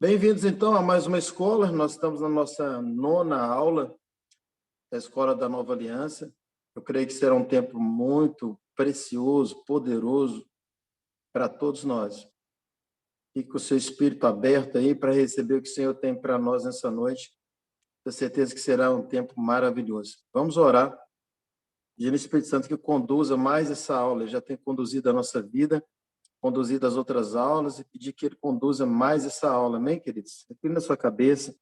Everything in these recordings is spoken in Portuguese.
Bem-vindos, então, a mais uma escola. Nós estamos na nossa nona aula da Escola da Nova Aliança. Eu creio que será um tempo muito precioso, poderoso para todos nós. Fique com o seu espírito aberto aí para receber o que o Senhor tem para nós nessa noite. Tenho certeza que será um tempo maravilhoso. Vamos orar, pedindo ao Espírito Santo que conduza mais essa aula. Ele já tem conduzido a nossa vida, conduzido as outras aulas, e pedir que Ele conduza mais essa aula. Amém, queridos? Recline na sua cabeça.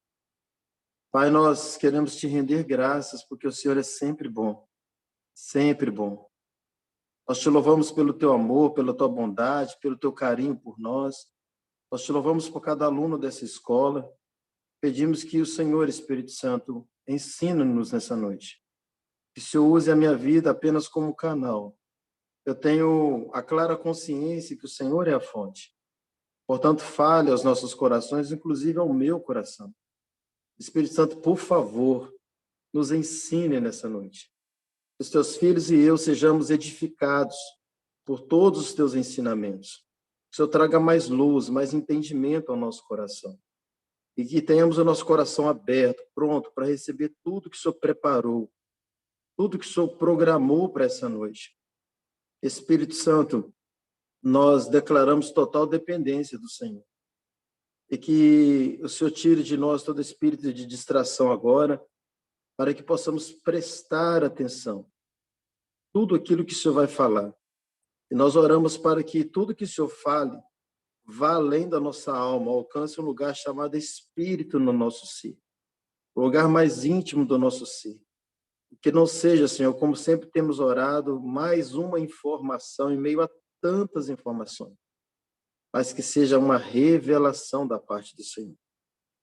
Pai, nós queremos te render graças, porque o Senhor é sempre bom, sempre bom. Nós te louvamos pelo teu amor, pela tua bondade, pelo teu carinho por nós. Nós te louvamos por cada aluno dessa escola. Pedimos que o Senhor, Espírito Santo, ensine-nos nessa noite. Que o Senhor use a minha vida apenas como canal. Eu tenho a clara consciência que o Senhor é a fonte. Portanto, fale aos nossos corações, inclusive ao meu coração. Espírito Santo, por favor, nos ensine nessa noite. Que os teus filhos e eu sejamos edificados por todos os teus ensinamentos. Que o Senhor traga mais luz, mais entendimento ao nosso coração. E que tenhamos o nosso coração aberto, pronto para receber tudo que o Senhor preparou, tudo que o Senhor programou para essa noite. Espírito Santo, nós declaramos total dependência do Senhor. E que o Senhor tire de nós todo espírito de distração agora, para que possamos prestar atenção tudo aquilo que o Senhor vai falar. E nós oramos para que tudo que o Senhor fale vá além da nossa alma, alcance um lugar chamado espírito no nosso ser, o lugar mais íntimo do nosso ser. Que não seja, Senhor, como sempre temos orado, mais uma informação em meio a tantas informações, mas que seja uma revelação da parte do Senhor.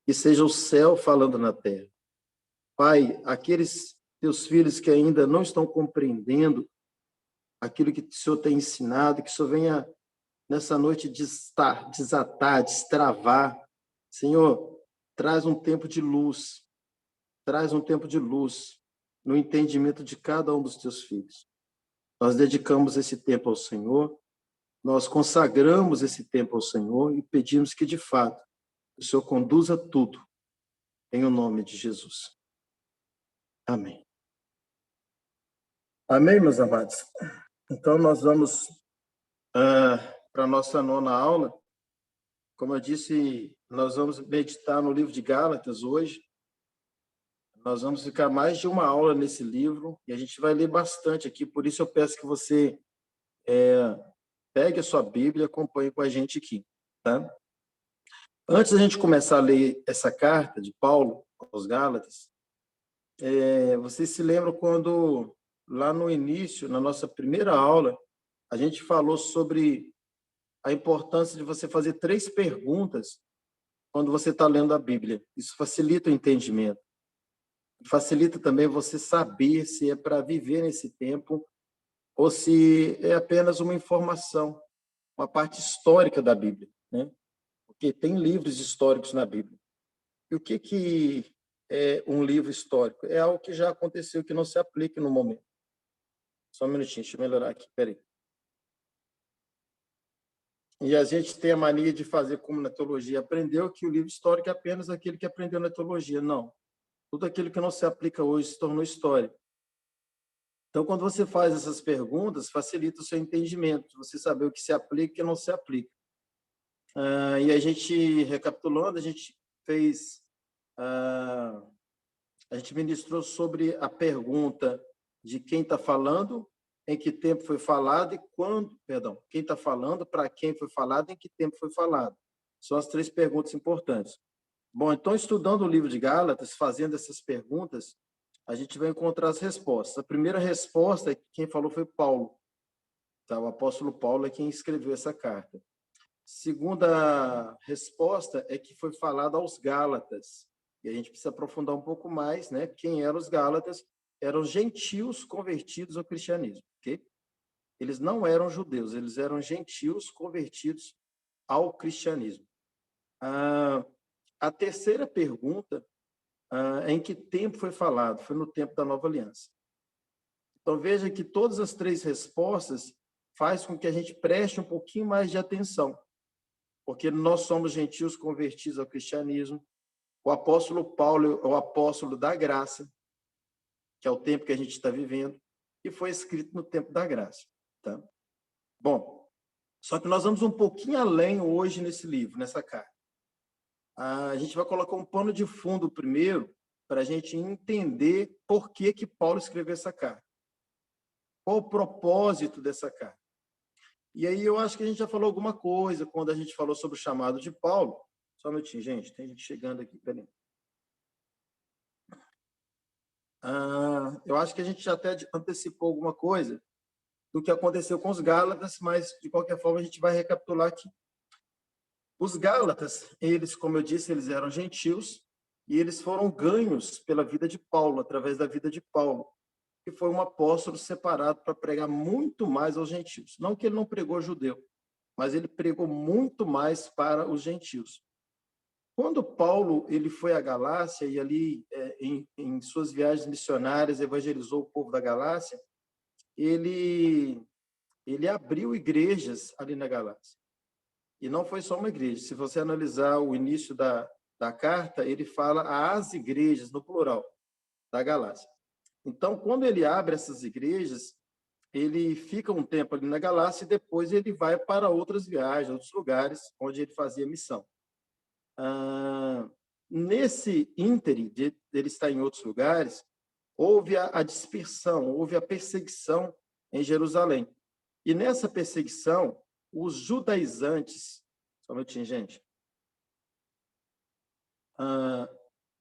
Que seja o céu falando na terra. Pai, aqueles teus filhos que ainda não estão compreendendo aquilo que o Senhor tem ensinado, que o Senhor venha nessa noite desatar, destravar. Senhor, traz um tempo de luz, traz um tempo de luz no entendimento de cada um dos teus filhos. Nós dedicamos esse tempo ao Senhor, nós consagramos esse tempo ao Senhor e pedimos que, de fato, o Senhor conduza tudo em o nome de Jesus. Amém. Amém, meus amados? Então, nós vamos para a nossa nona aula. Como eu disse, nós vamos meditar no livro de Gálatas hoje. Nós vamos ficar mais de uma aula nesse livro e a gente vai ler bastante aqui. Por isso, eu peço que você pegue a sua Bíblia e acompanhe com a gente aqui, tá? Antes da gente começar a ler essa carta de Paulo aos Gálatas, vocês se lembram quando, lá no início, na nossa primeira aula, a gente falou sobre a importância de você fazer 3 perguntas quando você está lendo a Bíblia. Isso facilita o entendimento. Facilita também você saber se é para viver nesse tempo ou se é apenas uma informação, uma parte histórica da Bíblia, né? Porque tem livros históricos na Bíblia. E o que é um livro histórico? É algo que já aconteceu, que não se aplica no momento. Só um minutinho, deixa eu melhorar aqui, peraí. E a gente tem a mania de fazer como na teologia aprendeu, que o livro histórico é apenas aquele que aprendeu na teologia. Não. Tudo aquilo que não se aplica hoje se tornou história. Então, quando você faz essas perguntas, facilita o seu entendimento, você saber o que se aplica e o que não se aplica. E a gente, recapitulando, a gente fez... a gente ministrou sobre a pergunta de quem está falando, em que tempo foi falado e quando... Perdão, quem está falando, para quem foi falado, em que tempo foi falado. São as 3 perguntas importantes. Bom, então, estudando o livro de Gálatas, fazendo essas perguntas, a gente vai encontrar as respostas. A primeira resposta, quem falou foi Paulo. Tá? O apóstolo Paulo é quem escreveu essa carta. Segunda resposta é que foi falado aos Gálatas. E a gente precisa aprofundar um pouco mais, né? Quem eram os Gálatas? Eram gentios convertidos ao cristianismo, ok? Eles não eram judeus, eles eram gentios convertidos ao cristianismo. A terceira pergunta, em que tempo foi falado? Foi no tempo da Nova Aliança. Então, veja que todas as 3 respostas fazem com que a gente preste um pouquinho mais de atenção. porque nós somos gentios convertidos ao cristianismo. O apóstolo Paulo é o apóstolo da graça, que é o tempo que a gente está vivendo, e foi escrito no tempo da graça. Tá? Bom, só que nós vamos um pouquinho além hoje nesse livro, nessa carta. A gente vai colocar um pano de fundo primeiro, para a gente entender por que Paulo escreveu essa carta. Qual o propósito dessa carta? E aí eu acho que a gente já falou alguma coisa quando a gente falou sobre o chamado de Paulo. Só um minutinho, gente. Tem gente chegando aqui. Peraí. Eu acho que a gente já até antecipou alguma coisa do que aconteceu com os Gálatas, mas, de qualquer forma, a gente vai recapitular aqui. Os Gálatas, eles, como eu disse, eles eram gentios e eles foram ganhos pela vida de Paulo, através da vida de Paulo, que foi um apóstolo separado para pregar muito mais aos gentios. Não que ele não pregou judeu, mas ele pregou muito mais para os gentios. Quando Paulo ele foi à Galácia e ali, em suas viagens missionárias, evangelizou o povo da Galácia, ele abriu igrejas ali na Galácia. E não foi só uma igreja. Se você analisar o início da carta, ele fala às igrejas, no plural, da Galácia. Então, quando ele abre essas igrejas, ele fica um tempo ali na Galácia e depois ele vai para outras viagens, outros lugares onde ele fazia missão. Nesse ínterim de ele estar em outros lugares, houve a dispersão, houve a perseguição em Jerusalém. E nessa perseguição, os judaizantes, só um minutinho, gente.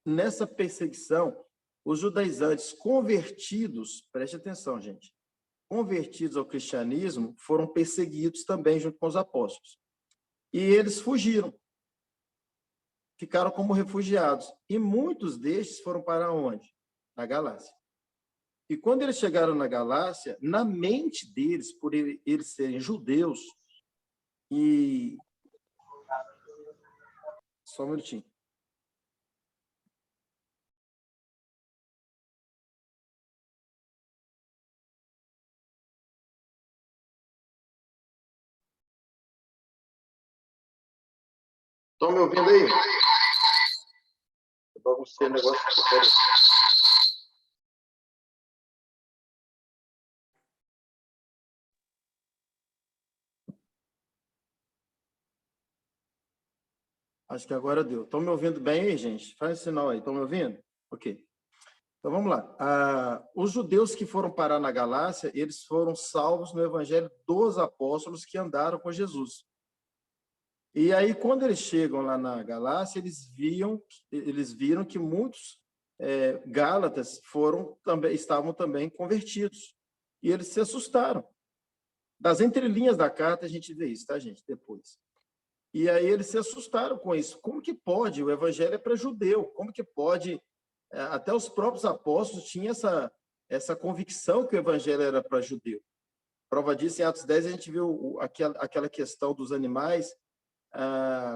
Nessa perseguição, os judaizantes convertidos, preste atenção, gente, convertidos ao cristianismo, foram perseguidos também junto com os apóstolos. E eles fugiram, ficaram como refugiados. E muitos destes foram para onde? Na Galácia. E quando eles chegaram na Galácia, na mente deles, por eles serem judeus, e... Só um minutinho. Estão me ouvindo aí? Eu baguncei o negócio. Acho que agora deu. Estão me ouvindo bem aí, gente? Faz um sinal aí. Estão me ouvindo? Ok. Então, vamos lá. Os judeus que foram parar na Galácia, eles foram salvos no evangelho dos apóstolos que andaram com Jesus. E aí, quando eles chegam lá na Galácia, eles viram que muitos gálatas estavam também convertidos. E eles se assustaram. Das entrelinhas da carta, a gente vê isso, tá, gente? Depois. E aí eles se assustaram com isso. Como que pode? O evangelho é para judeu. Como que pode? Até os próprios apóstolos tinham essa convicção que o evangelho era para judeu. Prova disso, em Atos 10, a gente viu aquela questão dos animais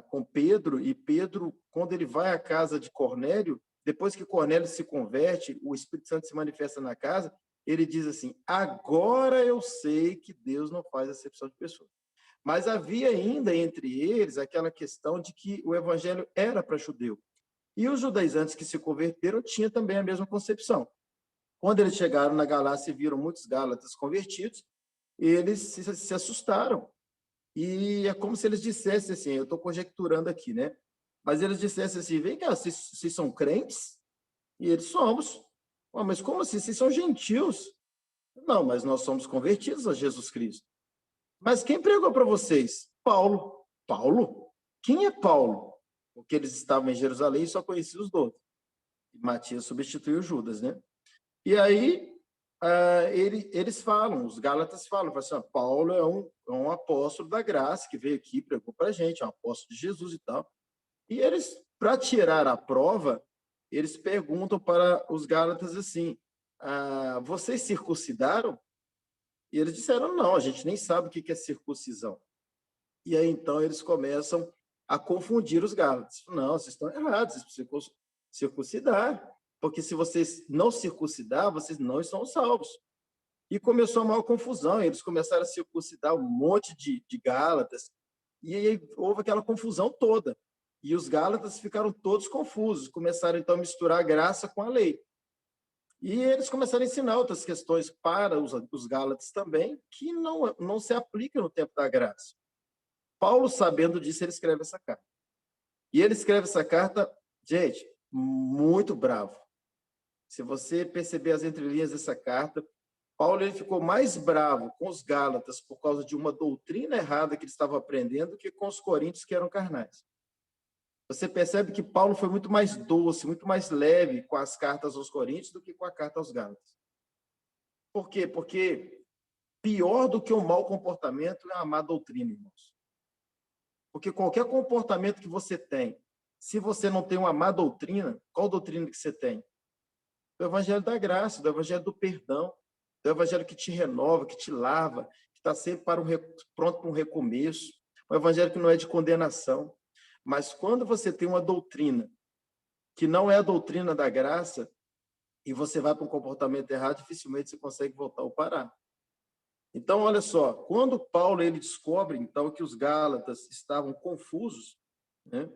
com Pedro, e Pedro, quando ele vai à casa de Cornélio, depois que Cornélio se converte, o Espírito Santo se manifesta na casa, ele diz assim, agora eu sei que Deus não faz acepção de pessoas. Mas havia ainda entre eles aquela questão de que o evangelho era para judeu. E os judaizantes que se converteram tinham também a mesma concepção. Quando eles chegaram na Galácia e viram muitos gálatas convertidos, eles se assustaram. E é como se eles dissessem assim, eu estou conjecturando aqui, né? Mas eles dissessem assim, vem cá, vocês são crentes? E eles somos. Mas como assim? Vocês são gentios? Não, mas nós somos convertidos a Jesus Cristo. Mas quem pregou para vocês? Paulo. Paulo? Quem é Paulo? Porque eles estavam em Jerusalém e só conheciam os 12. Matias substituiu Judas, né? E aí, eles falam, os gálatas falam assim, Paulo é um apóstolo da graça que veio aqui, pregou para a gente, é um apóstolo de Jesus e tal. E eles, para tirar a prova, eles perguntam para os gálatas assim, vocês circuncidaram? E eles disseram, não, a gente nem sabe o que é circuncisão. E aí, então, eles começam a confundir os gálatas. Não, vocês estão errados, vocês precisam circuncidar, porque se vocês não circuncidar, vocês não estão salvos. E começou a maior confusão, eles começaram a circuncidar um monte de gálatas, E aí houve aquela confusão toda. E os Gálatas ficaram todos confusos, começaram então a misturar a graça com a lei. E eles começaram a ensinar outras questões para os Gálatas também, que não se aplicam no tempo da graça. Paulo, sabendo disso, ele escreve essa carta. E ele escreve essa carta, gente, muito bravo. Se você perceber as entrelinhas dessa carta, Paulo ele ficou mais bravo com os Gálatas por causa de uma doutrina errada que eles estavam aprendendo que com os coríntios que eram carnais. Você percebe que Paulo foi muito mais doce, muito mais leve com as cartas aos coríntios do que com a carta aos Gálatas. Por quê? Porque pior do que um mau comportamento é a má doutrina, irmãos. Porque qualquer comportamento que você tem, se você não tem uma má doutrina, qual doutrina que você tem? Do evangelho da graça, do evangelho do perdão, do evangelho que te renova, que te lava, que está sempre pronto para um recomeço, um evangelho que não é de condenação. Mas quando você tem uma doutrina que não é a doutrina da graça, e você vai para um comportamento errado, dificilmente você consegue voltar ou parar. Então, olha só, quando Paulo ele descobre então que os Gálatas estavam confusos, né,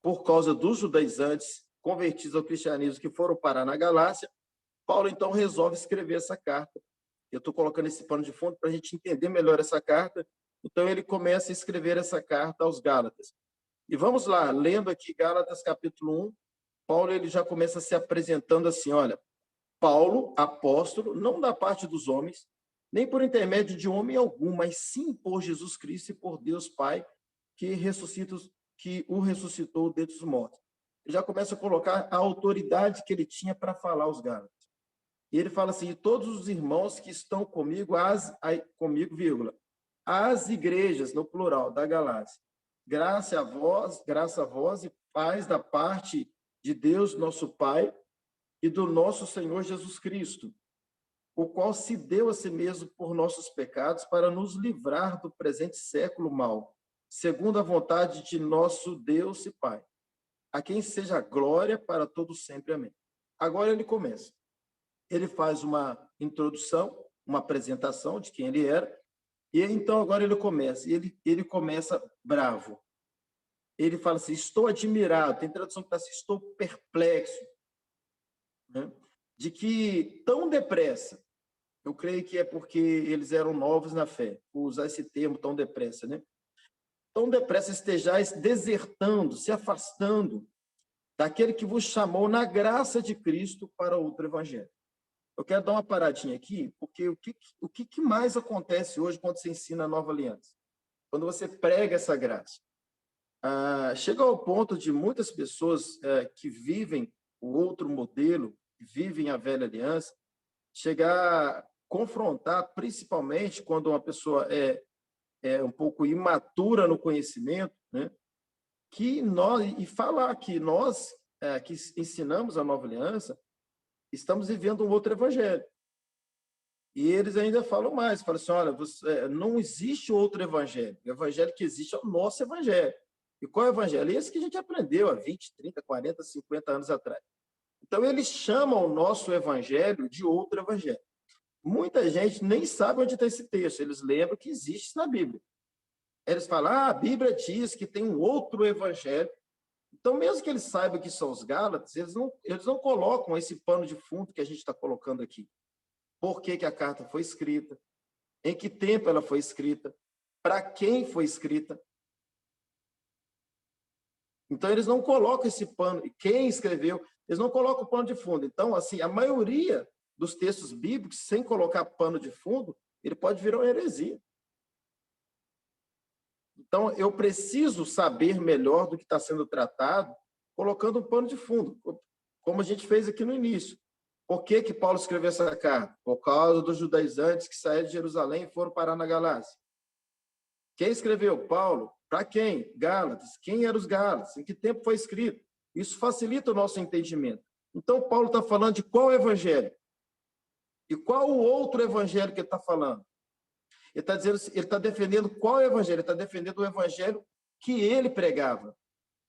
por causa dos judaizantes convertidos ao cristianismo que foram parar na Galácia, Paulo então resolve escrever essa carta. Eu estou colocando esse pano de fundo para a gente entender melhor essa carta. Então ele começa a escrever essa carta aos Gálatas. E vamos lá, lendo aqui Gálatas capítulo 1, Paulo ele já começa se apresentando assim, olha, Paulo, apóstolo, não da parte dos homens, nem por intermédio de homem algum, mas sim por Jesus Cristo e por Deus Pai, que o ressuscitou dentre os mortos. Ele já começa a colocar a autoridade que ele tinha para falar aos Gálatas. E ele fala assim, todos os irmãos que estão comigo, vírgula, as igrejas, no plural, da Galácia. Graça a vós e paz da parte de Deus, nosso Pai, e do nosso Senhor Jesus Cristo, o qual se deu a si mesmo por nossos pecados para nos livrar do presente século mau, segundo a vontade de nosso Deus e Pai, a quem seja glória para todos sempre. Amém. Agora ele começa. Ele faz uma introdução, uma apresentação de quem ele era, e então agora ele começa. Ele começa bravo. Ele fala assim, estou admirado, tem tradução que está assim, estou perplexo, né? De que tão depressa, eu creio que é porque eles eram novos na fé, vou usar esse termo tão depressa, né? Tão depressa estejais desertando, se afastando daquele que vos chamou na graça de Cristo para outro evangelho. Eu quero dar uma paradinha aqui, porque o que mais acontece hoje quando você ensina a nova aliança? Quando você prega essa graça. Chega ao ponto de muitas pessoas que vivem o outro modelo, que vivem a velha aliança, chegar a confrontar, principalmente quando uma pessoa é um pouco imatura no conhecimento, né? E falar que nós que ensinamos a nova aliança, estamos vivendo um outro evangelho. E eles ainda falam mais, falam assim, olha, não existe outro evangelho. O evangelho que existe é o nosso evangelho. E qual é o evangelho? Esse que a gente aprendeu há 20, 30, 40, 50 anos atrás. Então, eles chamam o nosso evangelho de outro evangelho. Muita gente nem sabe onde está esse texto, eles lembram que existe na Bíblia. Eles falam, a Bíblia diz que tem um outro evangelho. Então, mesmo que eles saibam que são os Gálatas, eles não colocam esse pano de fundo que a gente está colocando aqui. Por que a carta foi escrita? Em que tempo ela foi escrita? Para quem foi escrita? Então, eles não colocam esse pano. E quem escreveu? Eles não colocam o pano de fundo. Então, assim, a maioria dos textos bíblicos, sem colocar pano de fundo, ele pode virar uma heresia. Então, eu preciso saber melhor do que está sendo tratado, colocando um pano de fundo, como a gente fez aqui no início. Por que Paulo escreveu essa carta? Por causa dos judaizantes que saíram de Jerusalém e foram parar na Galácia. Quem escreveu? Paulo. Para quem? Gálatas. Quem eram os Gálatas? Em que tempo foi escrito? Isso facilita o nosso entendimento. Então, Paulo está falando de qual evangelho? E qual o outro evangelho que ele está falando? Ele está dizendo, ele está defendendo qual evangelho? Ele está defendendo o evangelho que ele pregava.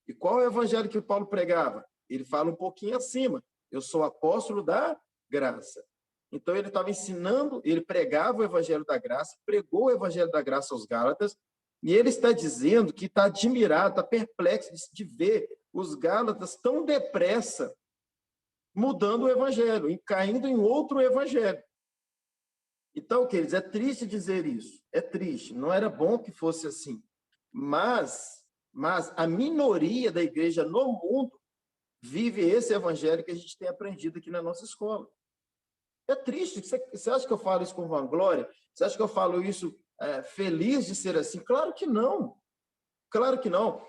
E qual é o evangelho que Paulo pregava? Ele fala um pouquinho acima. Eu sou apóstolo da graça. Então, ele estava ensinando, ele pregava o evangelho da graça, pregou o evangelho da graça aos Gálatas, E ele está dizendo que está admirado, está perplexo de ver os Gálatas tão depressa mudando o evangelho, caindo em outro evangelho. Então, queridos, é triste dizer isso, é triste, não era bom que fosse assim. Mas a minoria da igreja no mundo vive esse evangelho que a gente tem aprendido aqui na nossa escola. É triste. Você acha que eu falo isso com vanglória? Você acha que eu falo isso feliz de ser assim? Claro que não. Claro que não.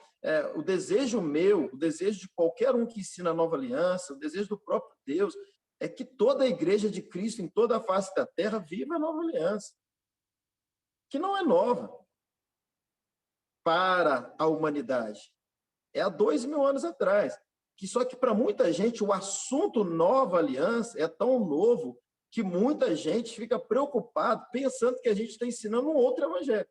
O desejo meu, o desejo de qualquer um que ensina a nova aliança, o desejo do próprio Deus, é que toda a igreja de Cristo, em toda a face da terra, viva a nova aliança. Que não é nova para a humanidade. É há 2000 anos atrás. Só que para muita gente o assunto nova aliança é tão novo que muita gente fica preocupado pensando que a gente está ensinando um outro evangelho.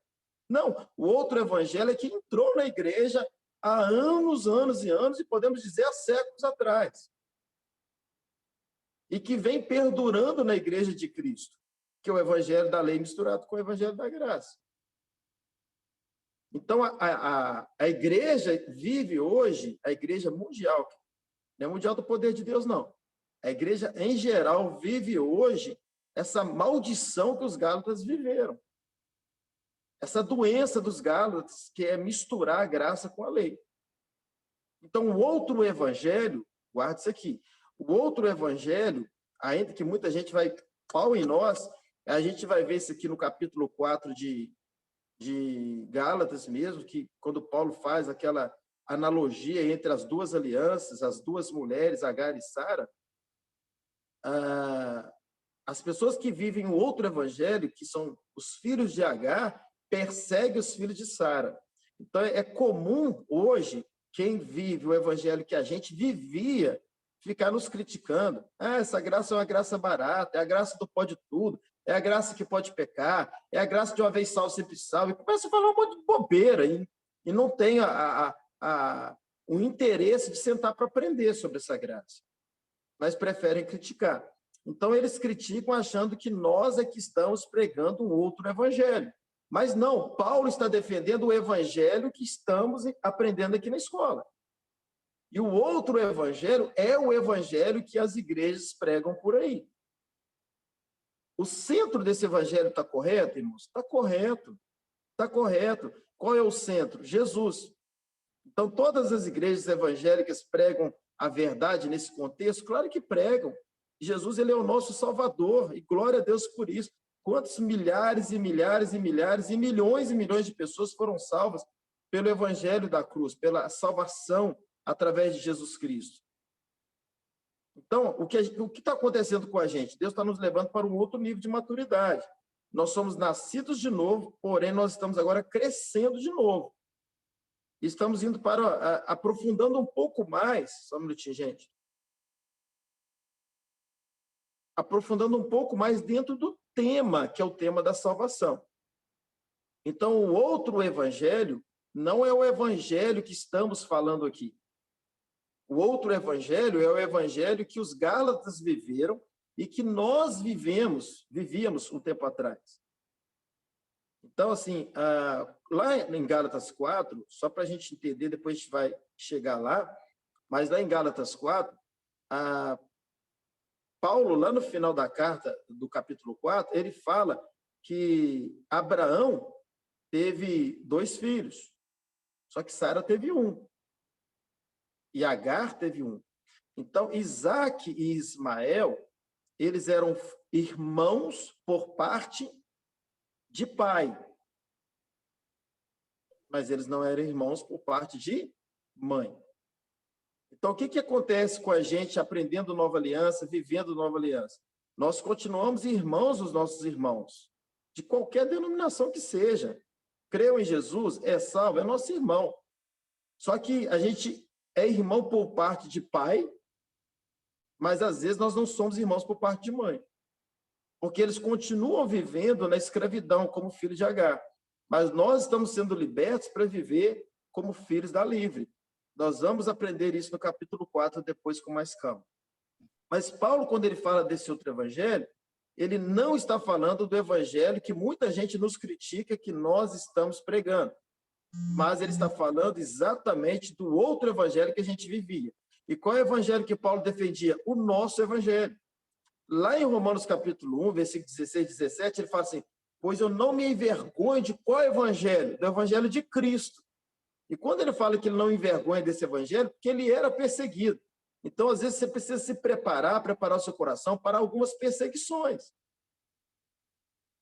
Não, o outro evangelho é que entrou na igreja há anos, anos e anos, e podemos dizer há séculos atrás. E que vem perdurando na igreja de Cristo, que é o evangelho da lei misturado com o evangelho da graça. Então, a igreja vive hoje, a igreja mundial, não é mundial do poder de Deus, não. A igreja, em geral, vive hoje essa maldição que os Gálatas viveram. Essa doença dos Gálatas, que é misturar a graça com a lei. Então, o outro evangelho, guarde isso aqui, o outro evangelho, ainda que muita gente vai pau em nós, a gente vai ver isso aqui no capítulo 4 de Gálatas mesmo, que quando Paulo faz aquela analogia entre as duas alianças, as duas mulheres, Agar e Sara, as pessoas que vivem o outro evangelho, que são os filhos de Agar, perseguem os filhos de Sara. Então, é comum hoje, quem vive o evangelho que a gente vivia, ficar nos criticando. Essa graça é uma graça barata, é a graça do pode tudo, é a graça que pode pecar, é a graça de uma vez salvo, sempre salvo. E começa a falar um monte de bobeira e não tem o interesse de sentar para aprender sobre essa graça. Mas preferem criticar. Então, eles criticam achando que nós é que estamos pregando um outro evangelho. Mas não, Paulo está defendendo o evangelho que estamos aprendendo aqui na escola. E o outro evangelho é o evangelho que as igrejas pregam por aí. O centro desse evangelho está correto, irmãos? Está correto. Está correto. Qual é o centro? Jesus. Então, todas as igrejas evangélicas pregam a verdade nesse contexto? Claro que pregam. Jesus, ele é o nosso Salvador, e glória a Deus por isso. Quantos milhares e milhares e milhares e milhões de pessoas foram salvas pelo evangelho da cruz, pela salvação através de Jesus Cristo. Então, o que está acontecendo com a gente? Deus está nos levando para um outro nível de maturidade. Nós somos nascidos de novo, porém nós estamos agora crescendo de novo. Estamos indo para, aprofundando um pouco mais, só um minutinho, gente. Aprofundando um pouco mais dentro do tema, que é o tema da salvação. Então, o outro evangelho não é o evangelho que estamos falando aqui. O outro evangelho é o evangelho que os Gálatas viveram e que nós vivíamos um tempo atrás. Então, assim, lá em Gálatas 4, só para a gente entender, depois a gente vai chegar lá, mas lá em Gálatas 4, Paulo, lá no final da carta, do capítulo 4, ele fala que Abraão teve 2 filhos, só que Sara teve 1. E Agar teve 1. Então, Isaac e Ismael, eles eram irmãos por parte de pai. Mas eles não eram irmãos por parte de mãe. Então, o que acontece com a gente aprendendo nova aliança, vivendo nova aliança? Nós continuamos irmãos dos nossos irmãos, de qualquer denominação que seja. Creu em Jesus, é salvo, é nosso irmão. Só que a gente é irmão por parte de pai, mas às vezes nós não somos irmãos por parte de mãe. Porque eles continuam vivendo na escravidão como filhos de Agar. Mas nós estamos sendo libertos para viver como filhos da livre. Nós vamos aprender isso no capítulo 4, depois com mais calma. Mas Paulo, quando ele fala desse outro evangelho, ele não está falando do evangelho que muita gente nos critica que nós estamos pregando. mas ele está falando exatamente do outro evangelho que a gente vivia. E qual é o evangelho que Paulo defendia? O nosso evangelho. Lá em Romanos capítulo 1, versículo 16 e 17, ele fala assim: pois eu não me envergonho de qual evangelho? Do evangelho de Cristo. E quando ele fala que ele não envergonha desse evangelho, porque ele era perseguido. Então, às vezes, você precisa se preparar o seu coração para algumas perseguições.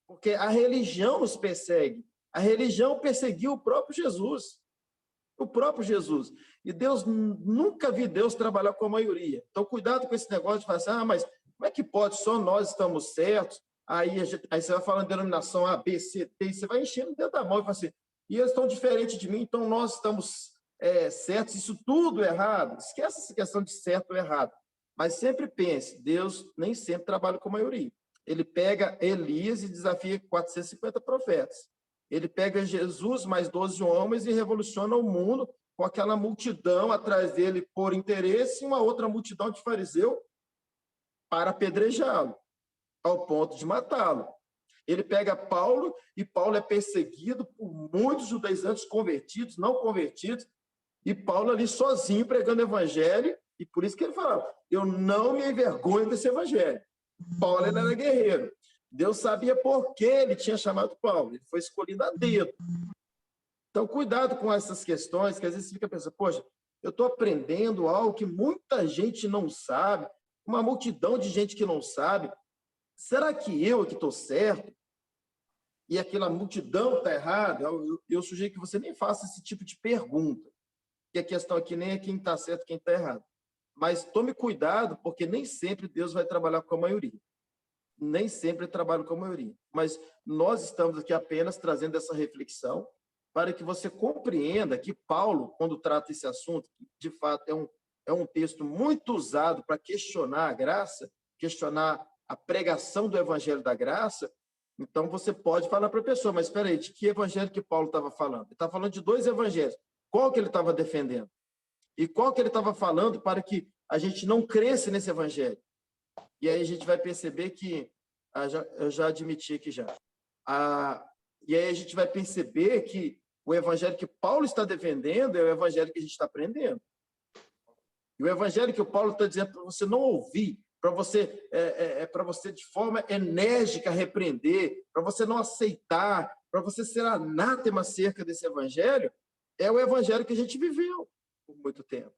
Porque a religião nos persegue. A religião perseguiu o próprio Jesus. O próprio Jesus. E Deus, nunca vi Deus trabalhar com a maioria. Então, cuidado com esse negócio de falar assim: mas como é que pode? Só nós estamos certos. Aí você vai falando denominação A, B, C, D, e você vai enchendo dentro da mão e fala assim: e eles estão diferentes de mim, então nós estamos certos, isso tudo errado. Esquece essa questão de certo ou errado. Mas sempre pense, Deus nem sempre trabalha com a maioria. Ele pega Elias e desafia 450 profetas. Ele pega Jesus mais 12 homens e revoluciona o mundo com aquela multidão atrás dele por interesse e uma outra multidão de fariseu para apedrejá-lo, ao ponto de matá-lo. Ele pega Paulo, e Paulo é perseguido por muitos judaizantes convertidos, não convertidos, e Paulo ali sozinho pregando o evangelho, e por isso que ele falava: eu não me envergonho desse evangelho. Paulo ele era guerreiro. Deus sabia por que ele tinha chamado Paulo, ele foi escolhido a dedo. Então, cuidado com essas questões, que às vezes você fica pensando: poxa, eu estou aprendendo algo que muita gente não sabe, uma multidão de gente que não sabe. Será que eu que estou certo? E aquela multidão está errada? Eu sugiro que você nem faça esse tipo de pergunta, que a questão aqui nem é quem está certo e quem está errado. Mas tome cuidado, porque nem sempre Deus vai trabalhar com a maioria. Nem sempre ele trabalha com a maioria. Mas nós estamos aqui apenas trazendo essa reflexão para que você compreenda que Paulo, quando trata esse assunto, que de fato é um texto muito usado para questionar a graça, questionar a pregação do evangelho da graça. Então, você pode falar para a pessoa: mas espera aí, de que evangelho que Paulo estava falando? Ele está falando de dois evangelhos. Qual que ele estava defendendo? E qual que ele estava falando para que a gente não cresça nesse evangelho? E aí a gente vai perceber que, eu já admiti aqui já, e aí a gente vai perceber que o evangelho que Paulo está defendendo é o evangelho que a gente está aprendendo. E o evangelho que o Paulo está dizendo para você não ouvir, para você de forma enérgica repreender, para você não aceitar, para você ser anátema acerca desse evangelho, é o evangelho que a gente viveu por muito tempo.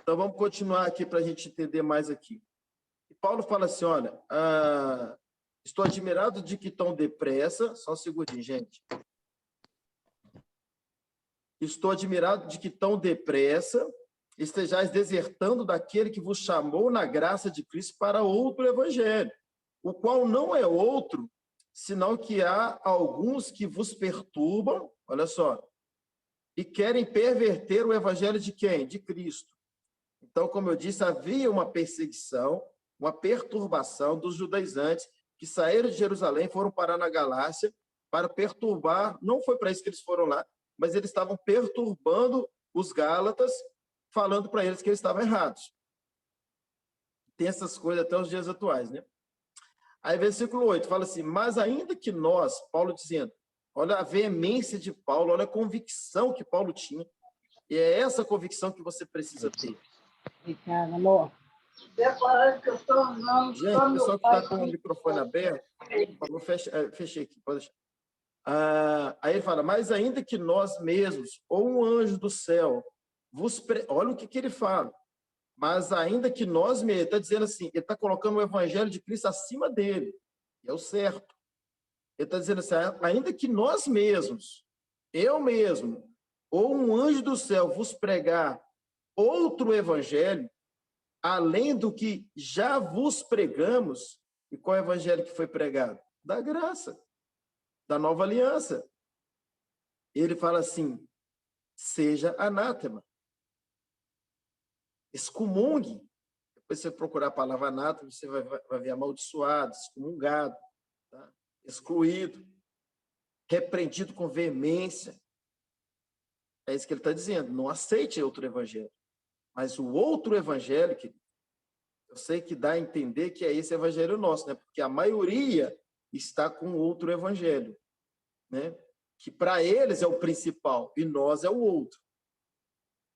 Então, vamos continuar aqui para a gente entender mais aqui. E Paulo fala assim: olha, estou admirado de que tão depressa... Só um segundinho, gente. Estou admirado de que tão depressa estejais desertando daquele que vos chamou na graça de Cristo para outro evangelho, o qual não é outro, senão que há alguns que vos perturbam, olha só, e querem perverter o evangelho de quem? De Cristo. Então, como eu disse, havia uma perseguição, uma perturbação dos judaizantes que saíram de Jerusalém, foram parar na Galácia para perturbar. Não foi para isso que eles foram lá, mas eles estavam perturbando os gálatas, falando para eles que eles estavam errados. Tem essas coisas até os dias atuais, né? Aí, versículo 8, fala assim: mas ainda que nós, Paulo dizendo, olha a veemência de Paulo, olha a convicção que Paulo tinha, e é essa convicção que você precisa ter. Ricardo, amor. Gente, o pessoal que está com o microfone aberto, eu fechei aqui, pode deixar. Aí ele fala: mas ainda que nós mesmos, ou um anjo do céu, olha o que ele fala. Mas ainda que nós mesmos, ele está dizendo assim, ele está colocando o evangelho de Cristo acima dele, é o certo. Ele está dizendo assim: ainda que nós mesmos, eu mesmo, ou um anjo do céu vos pregar outro evangelho, além do que já vos pregamos. E qual é o evangelho que foi pregado? Da graça, da nova aliança. Ele fala assim: seja anátema. Excomungue. Depois você procurar a palavra anátema, você vai ver amaldiçoado, excomungado, tá? Excluído, repreendido com veemência. É isso que ele está dizendo. Não aceite outro evangelho. Mas o outro evangelho, que eu sei que dá a entender que é esse evangelho nosso, né? Porque a maioria está com outro evangelho, né? que para eles é o principal e nós é o outro.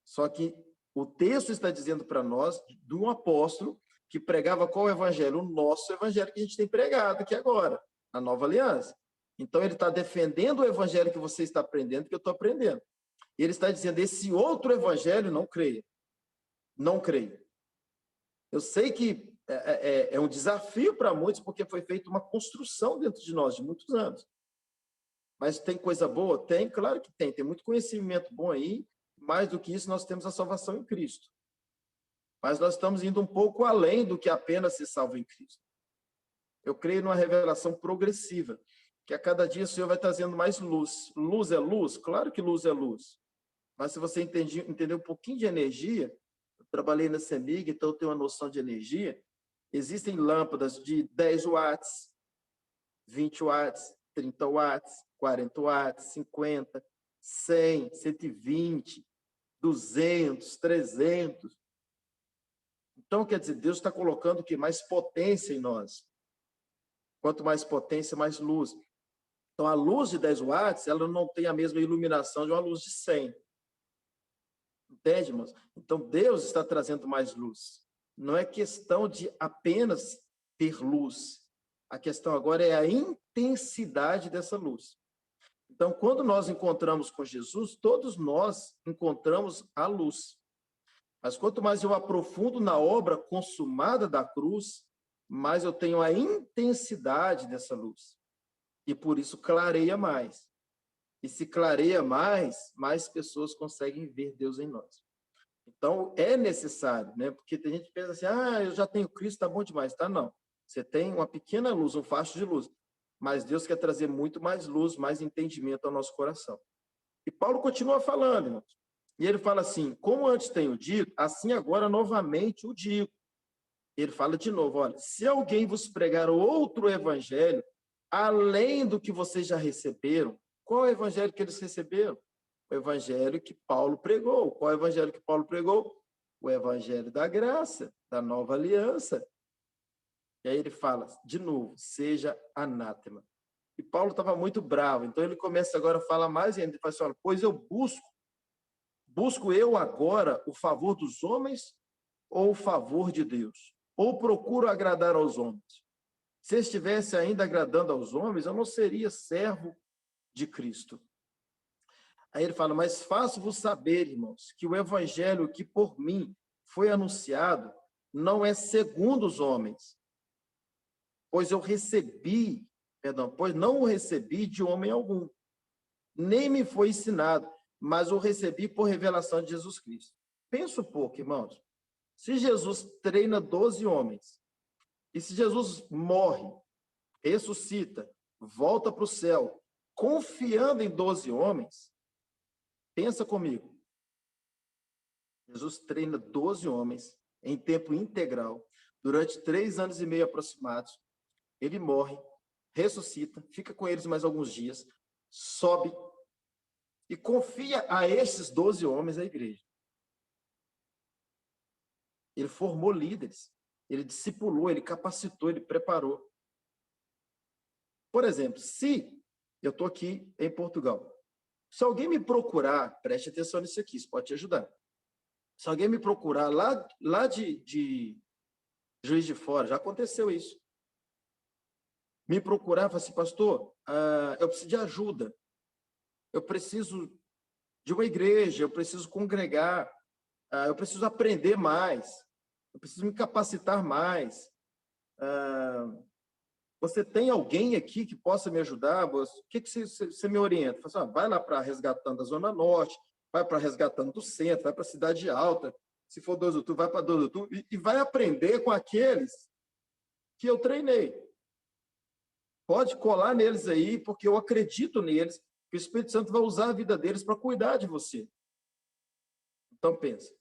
Só que o texto está dizendo para nós de um apóstolo que pregava qual evangelho? O nosso evangelho que a gente tem pregado aqui agora, a nova aliança. Então, ele está defendendo o evangelho que você está aprendendo, que eu estou aprendendo. E ele está dizendo, esse outro evangelho, não creia. Não creia. Eu sei que é um desafio para muitos, porque foi feita uma construção dentro de nós, de muitos anos. Mas tem coisa boa? Tem, claro que tem. Tem muito conhecimento bom aí. Mais do que isso, nós temos a salvação em Cristo. Mas nós estamos indo um pouco além do que apenas ser salvo em Cristo. Eu creio numa revelação progressiva, que a cada dia o Senhor vai trazendo mais luz. Luz é luz? Claro que luz é luz. Mas se você entender um pouquinho de energia, eu trabalhei na CEMIG, então eu tenho uma noção de energia. Existem lâmpadas de 10 watts, 20 watts, 30 watts, 40 watts, 50, 100, 120, 200, 300. Então, quer dizer, Deus está colocando o quê? Mais potência em nós. Quanto mais potência, mais luz. Então, a luz de 10 watts, ela não tem a mesma iluminação de uma luz de 100. Entende, irmãos? Então, Deus está trazendo mais luz. Não é questão de apenas ter luz. A questão agora é a intensidade dessa luz. Então, quando nós encontramos com Jesus, todos nós encontramos a luz. Mas quanto mais eu aprofundo na obra consumada da cruz, mais eu tenho a intensidade dessa luz. E por isso clareia mais. E se clareia mais, mais pessoas conseguem ver Deus em nós. Então, é necessário, né? Porque tem gente que pensa assim, eu já tenho Cristo, tá bom demais. Tá, não. Você tem uma pequena luz, um facho de luz. Mas Deus quer trazer muito mais luz, mais entendimento ao nosso coração. E Paulo continua falando, irmãos. E ele fala assim, como antes tenho dito, assim agora novamente o digo. Ele fala de novo, olha, se alguém vos pregar outro evangelho, além do que vocês já receberam, qual é o evangelho que eles receberam? O evangelho que Paulo pregou. Qual é o evangelho que Paulo pregou? O evangelho da graça, da nova aliança. E aí ele fala, de novo, seja anátema. E Paulo estava muito bravo, então ele começa agora a falar mais ainda, ele fala assim, olha, pois eu busco eu agora o favor dos homens ou o favor de Deus? Ou procuro agradar aos homens? Se estivesse ainda agradando aos homens, eu não seria servo de Cristo. Aí ele fala, mas faço-vos saber, irmãos, que o evangelho que por mim foi anunciado não é segundo os homens, pois não o recebi de homem algum, nem me foi ensinado, mas o recebi por revelação de Jesus Cristo. Pensa um pouco, irmãos. Se Jesus treina 12 homens, e se Jesus morre, ressuscita, volta para o céu, confiando em 12 homens, pensa comigo. Jesus treina 12 homens em tempo integral, durante 3 anos e meio aproximados. Ele morre, ressuscita, fica com eles mais alguns dias, sobe e confia a esses 12 homens a igreja. Ele formou líderes, ele discipulou, ele capacitou, ele preparou. Por exemplo, se eu estou aqui em Portugal, se alguém me procurar, preste atenção nisso aqui, isso pode te ajudar. Se alguém me procurar lá de Juiz de Fora, já aconteceu isso. Me procurar e falar assim, pastor, eu preciso de ajuda. Eu preciso de uma igreja, eu preciso congregar, eu preciso aprender mais, eu preciso me capacitar mais. Você tem alguém aqui que possa me ajudar? O que você me orienta? Fala assim, vai lá para Resgatando da Zona Norte, vai para Resgatando do Centro, vai para a Cidade Alta, se for 12 de outubro, vai para 12 de outubro, e vai aprender com aqueles que eu treinei. Pode colar neles aí, porque eu acredito neles, que o Espírito Santo vai usar a vida deles para cuidar de você. Então, pensa.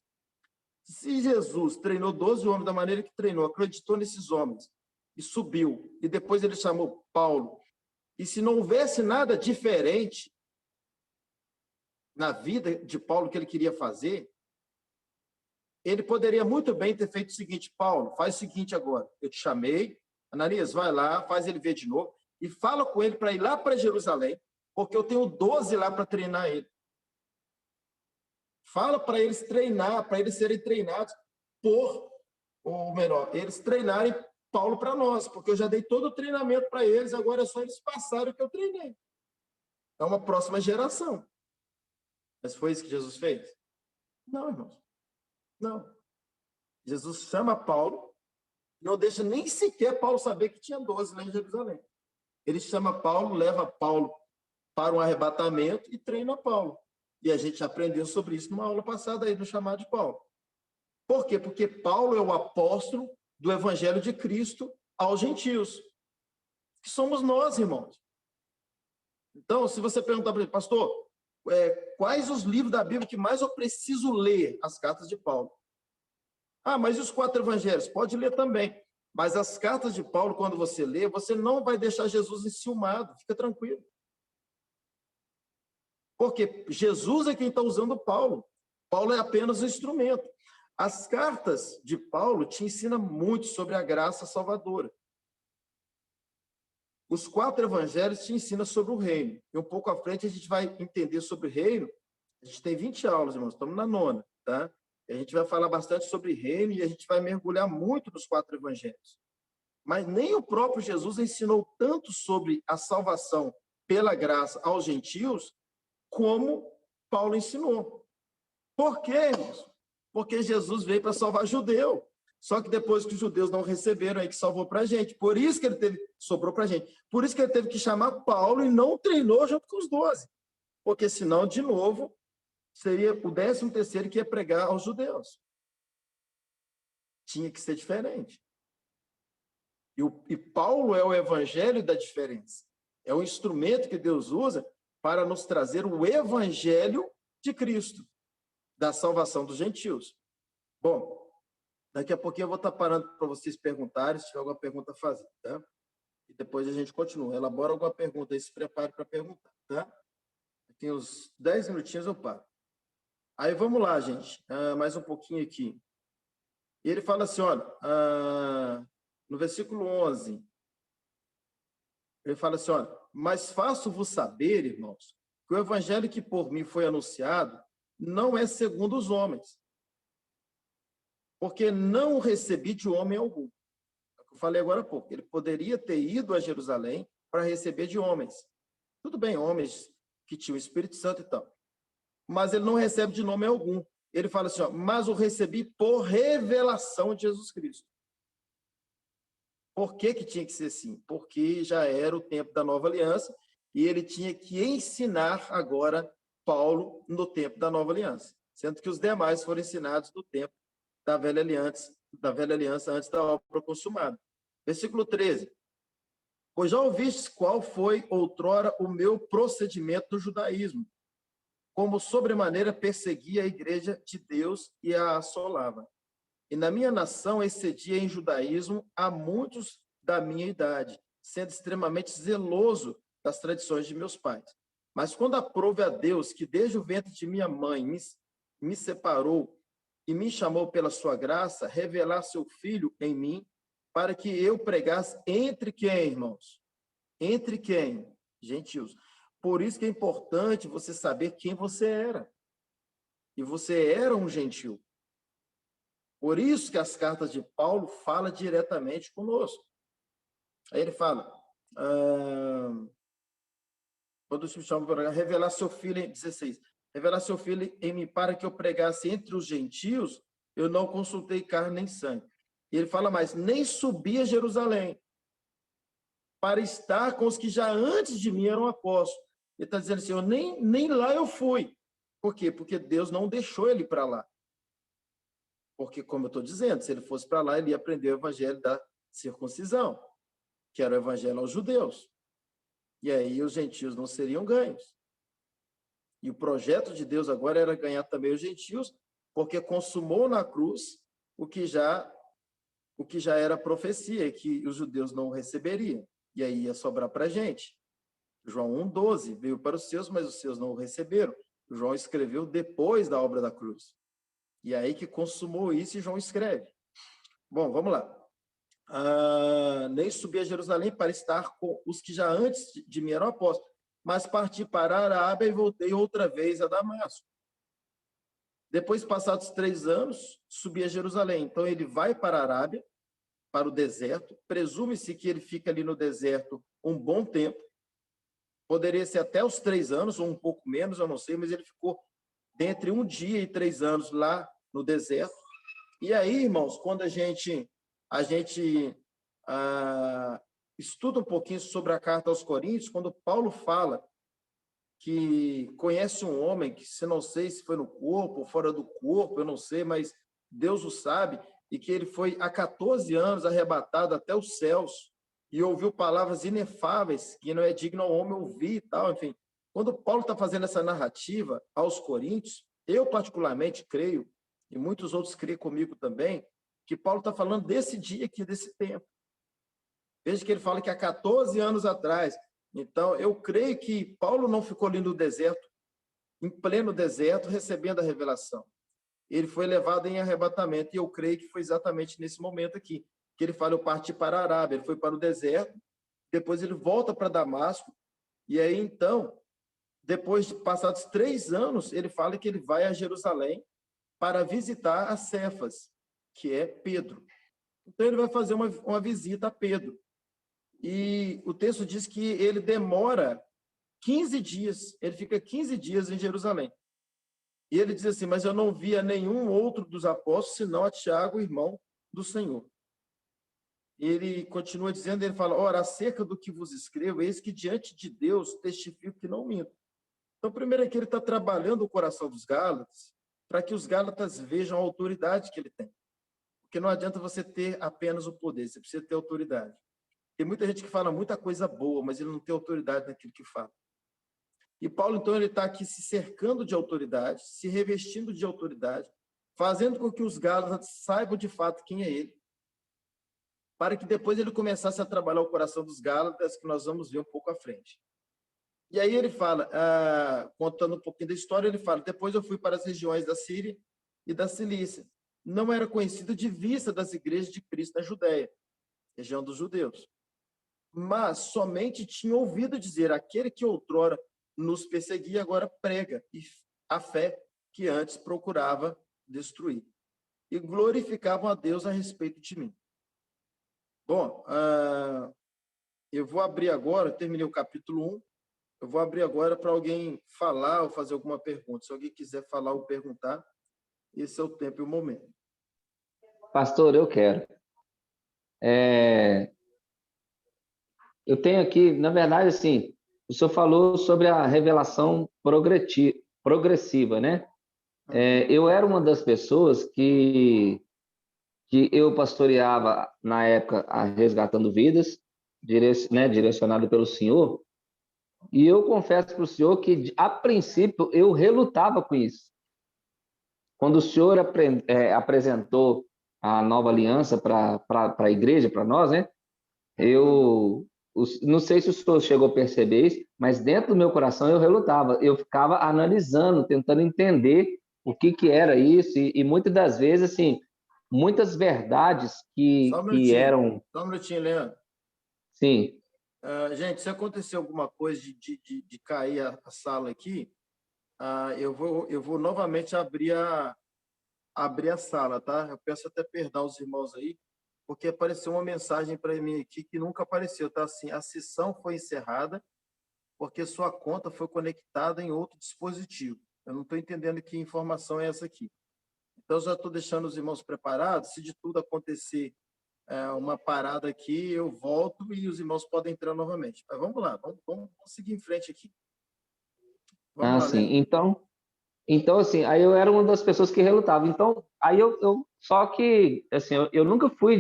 Se Jesus treinou 12 homens da maneira que treinou, acreditou nesses homens, e subiu, e depois ele chamou Paulo, e se não houvesse nada diferente na vida de Paulo que ele queria fazer, ele poderia muito bem ter feito o seguinte, Paulo, faz o seguinte agora, eu te chamei, Ananias, vai lá, faz ele ver de novo, e fala com ele para ir lá para Jerusalém, porque eu tenho 12 lá para treinar ele. Fala para eles treinar, para eles serem treinados ou melhor, eles treinarem Paulo para nós, porque eu já dei todo o treinamento para eles, agora é só eles passarem o que eu treinei. É uma próxima geração. Mas foi isso que Jesus fez? Não, irmãos. Não. Jesus chama Paulo, não deixa nem sequer Paulo saber que tinha 12 lá em Jerusalém. Ele chama Paulo, leva Paulo para um arrebatamento e treina Paulo. E a gente aprendeu sobre isso numa aula passada aí, no chamado de Paulo. Por quê? Porque Paulo é o apóstolo do Evangelho de Cristo aos gentios, que somos nós, irmãos. Então, se você perguntar para ele, pastor, quais os livros da Bíblia que mais eu preciso ler? As cartas de Paulo. Ah, mas e os 4 evangelhos? Pode ler também. Mas as cartas de Paulo, quando você lê, você não vai deixar Jesus enciumado. Fica tranquilo. Porque Jesus é quem está usando Paulo. Paulo é apenas um instrumento. As cartas de Paulo te ensinam muito sobre a graça salvadora. Os 4 evangelhos te ensinam sobre o reino. E um pouco à frente a gente vai entender sobre o reino. A gente tem 20 aulas, irmãos. Estamos na 9ª, tá? A gente vai falar bastante sobre reino e a gente vai mergulhar muito nos 4 evangelhos. Mas nem o próprio Jesus ensinou tanto sobre a salvação pela graça aos gentios como Paulo ensinou. Por quê, irmãos? Porque Jesus veio para salvar judeu. Só que depois que os judeus não receberam, aí que salvou para a gente. Por isso que ele sobrou para a gente. Por isso que ele teve que chamar Paulo e não treinou junto com os 12. Porque senão, de novo, seria o 13º que ia pregar aos judeus. Tinha que ser diferente. E Paulo é o evangelho da diferença. É o instrumento que Deus usa para nos trazer o evangelho de Cristo, da salvação dos gentios. Bom, daqui a pouquinho eu vou estar parando para vocês perguntarem, se tiver alguma pergunta a fazer, tá? E depois a gente continua. Elabora alguma pergunta aí, se prepare para perguntar, tá? Tem uns 10 minutinhos eu paro. Aí vamos lá, gente. Mais um pouquinho aqui. E ele fala assim, olha, no versículo 11, ele fala assim, olha, mas faço-vos saber, irmãos, que o evangelho que por mim foi anunciado não é segundo os homens, porque não o recebi de homem algum. É o que eu falei agora há pouco. Ele poderia ter ido a Jerusalém para receber de homens. Tudo bem, homens que tinham o Espírito Santo e tal. Mas ele não recebe de nome algum. Ele fala assim, ó, mas o recebi por revelação de Jesus Cristo. Por que tinha que ser assim? Porque já era o tempo da nova aliança e ele tinha que ensinar agora Paulo no tempo da nova aliança, sendo que os demais foram ensinados no tempo da velha aliança antes da obra consumada. Versículo 13. Pois já ouvistes qual foi outrora o meu procedimento no judaísmo, como sobremaneira perseguia a igreja de Deus e a assolava. E na minha nação excedia em judaísmo a muitos da minha idade, sendo extremamente zeloso das tradições de meus pais. Mas quando aprove a Deus, que desde o ventre de minha mãe me separou e me chamou pela sua graça, revelar seu Filho em mim, para que eu pregasse entre quem, irmãos? Entre quem? Gentios. Por isso que é importante você saber quem você era. E você era um gentil. Por isso que as cartas de Paulo falam diretamente conosco. Aí ele fala, quando se chama para revelar seu filho, em 16, revelar seu filho em mim para que eu pregasse entre os gentios, eu não consultei carne nem sangue. E ele fala mais, nem subi a Jerusalém para estar com os que já antes de mim eram apóstolos. Ele está dizendo assim, nem lá eu fui. Por quê? Porque Deus não deixou ele para lá. Porque, como eu estou dizendo, se ele fosse para lá, ele ia aprender o evangelho da circuncisão, que era o evangelho aos judeus. E aí os gentios não seriam ganhos. E o projeto de Deus agora era ganhar também os gentios, porque consumou na cruz o que já era profecia, que os judeus não receberiam. E aí ia sobrar para a gente. João 1,12, veio para os seus, mas os seus não o receberam. João escreveu depois da obra da cruz. E aí que consumou isso e João escreve. Bom, vamos lá. Nem subi a Jerusalém para estar com os que já antes de mim eram apóstolos. mas parti para a Arábia e voltei outra vez a Damasco. Depois, passados 3 anos, subi a Jerusalém. Então, ele vai para a Arábia, para o deserto. Presume-se que ele fica ali no deserto um bom tempo. Poderia ser até os 3 anos, ou um pouco menos, eu não sei, mas ele ficou dentre 1 dia e 3 anos lá no deserto. E aí, irmãos, quando a gente estuda um pouquinho sobre a carta aos Coríntios, quando Paulo fala que conhece um homem que, se não sei se foi no corpo ou fora do corpo, eu não sei, mas Deus o sabe, e que ele foi há 14 anos arrebatado até os céus e ouviu palavras inefáveis que não é digno ao homem ouvir e tal, enfim. Quando Paulo está fazendo essa narrativa aos Coríntios, eu particularmente creio, e muitos outros creem comigo também, que Paulo está falando desse dia aqui, desse tempo. Veja que ele fala que há 14 anos atrás. Então, eu creio que Paulo não ficou ali no deserto, em pleno deserto, recebendo a revelação. Ele foi levado em arrebatamento, e eu creio que foi exatamente nesse momento aqui, que ele fala, eu parti para a Arábia, ele foi para o deserto, depois ele volta para Damasco, e aí, então, depois de passados 3 anos, ele fala que ele vai a Jerusalém para visitar a Cefas, que é Pedro. Então, ele vai fazer uma visita a Pedro. E o texto diz que ele demora 15 dias, ele fica 15 dias em Jerusalém. E ele diz assim, mas eu não via nenhum outro dos apóstolos, senão a Tiago, irmão do Senhor. E ele continua dizendo, ele fala, ora, acerca do que vos escrevo, eis que diante de Deus testifico que não minto. Então, primeiro é que ele está trabalhando o coração dos Gálatas, para que os Gálatas vejam a autoridade que ele tem. Porque não adianta você ter apenas o poder, você precisa ter autoridade. Tem muita gente que fala muita coisa boa, mas ele não tem autoridade naquilo que fala. E Paulo, então, ele está aqui se cercando de autoridade, se revestindo de autoridade, fazendo com que os Gálatas saibam de fato quem é ele, para que depois ele começasse a trabalhar o coração dos Gálatas, que nós vamos ver um pouco à frente. E aí ele fala, contando um pouquinho da história, ele fala, depois eu fui para as regiões da Síria e da Cilícia. Não era conhecido de vista das igrejas de Cristo na Judéia, região dos judeus. Mas somente tinha ouvido dizer, aquele que outrora nos perseguia, agora prega a fé que antes procurava destruir. E glorificavam a Deus a respeito de mim. Bom, eu vou abrir agora, terminei o capítulo 1, eu vou abrir agora para alguém falar ou fazer alguma pergunta. Se alguém quiser falar ou perguntar, esse é o tempo e o momento. Pastor, eu quero. Eu tenho aqui, na verdade, assim, o senhor falou sobre a revelação progressiva, né? Eu era uma das pessoas que eu pastoreava na época a Resgatando Vidas, direcionado pelo senhor, e eu confesso para o senhor que, a princípio, eu relutava com isso. Quando o senhor apresentou a nova aliança para a igreja, para nós, né? Eu não sei se o senhor chegou a perceber isso, mas dentro do meu coração eu relutava. Eu ficava analisando, tentando entender o que era isso, e muitas das vezes, assim, muitas verdades que eram... Só um minutinho, Leandro. Sim. Gente, se acontecer alguma coisa de cair a sala aqui, eu vou novamente abrir a sala, tá? Eu peço até perdão aos irmãos aí, porque apareceu uma mensagem para mim aqui que nunca apareceu, tá? Assim, a sessão foi encerrada porque sua conta foi conectada em outro dispositivo. Eu não estou entendendo que informação é essa aqui. Então, já estou deixando os irmãos preparados. Se de tudo acontecer uma parada aqui, eu volto e os irmãos podem entrar novamente. Mas vamos lá, vamos seguir em frente aqui. Vamos lá, sim. Né? Então, assim, aí eu era uma das pessoas que relutava. Então, aí só que, assim, eu nunca fui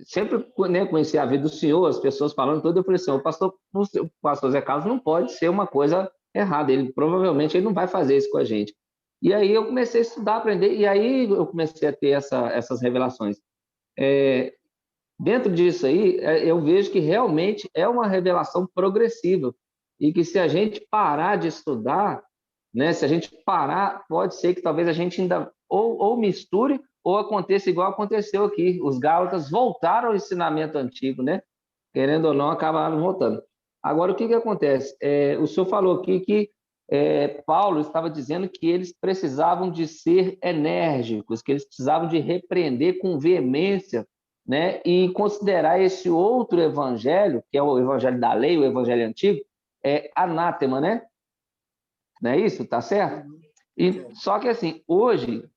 sempre, né, conheci a vida do senhor, as pessoas falando tudo, eu falei assim, o pastor Zé Carlos não pode ser uma coisa errada, provavelmente ele não vai fazer isso com a gente. E aí eu comecei a estudar, aprender, e aí eu comecei a ter essas revelações. Dentro disso aí, eu vejo que realmente é uma revelação progressiva, e que se a gente parar de estudar, né, se a gente parar, pode ser que talvez a gente ainda ou misture, ou aconteça igual aconteceu aqui. Os Gálatas voltaram ao ensinamento antigo, né? Querendo ou não, acabaram voltando. Agora, o que acontece? O senhor falou aqui que Paulo estava dizendo que eles precisavam de ser enérgicos, que eles precisavam de repreender com veemência, né, e considerar esse outro evangelho, que é o evangelho da lei, o evangelho antigo, anátema, né? Não é isso? Tá certo? E, só que, assim, hoje,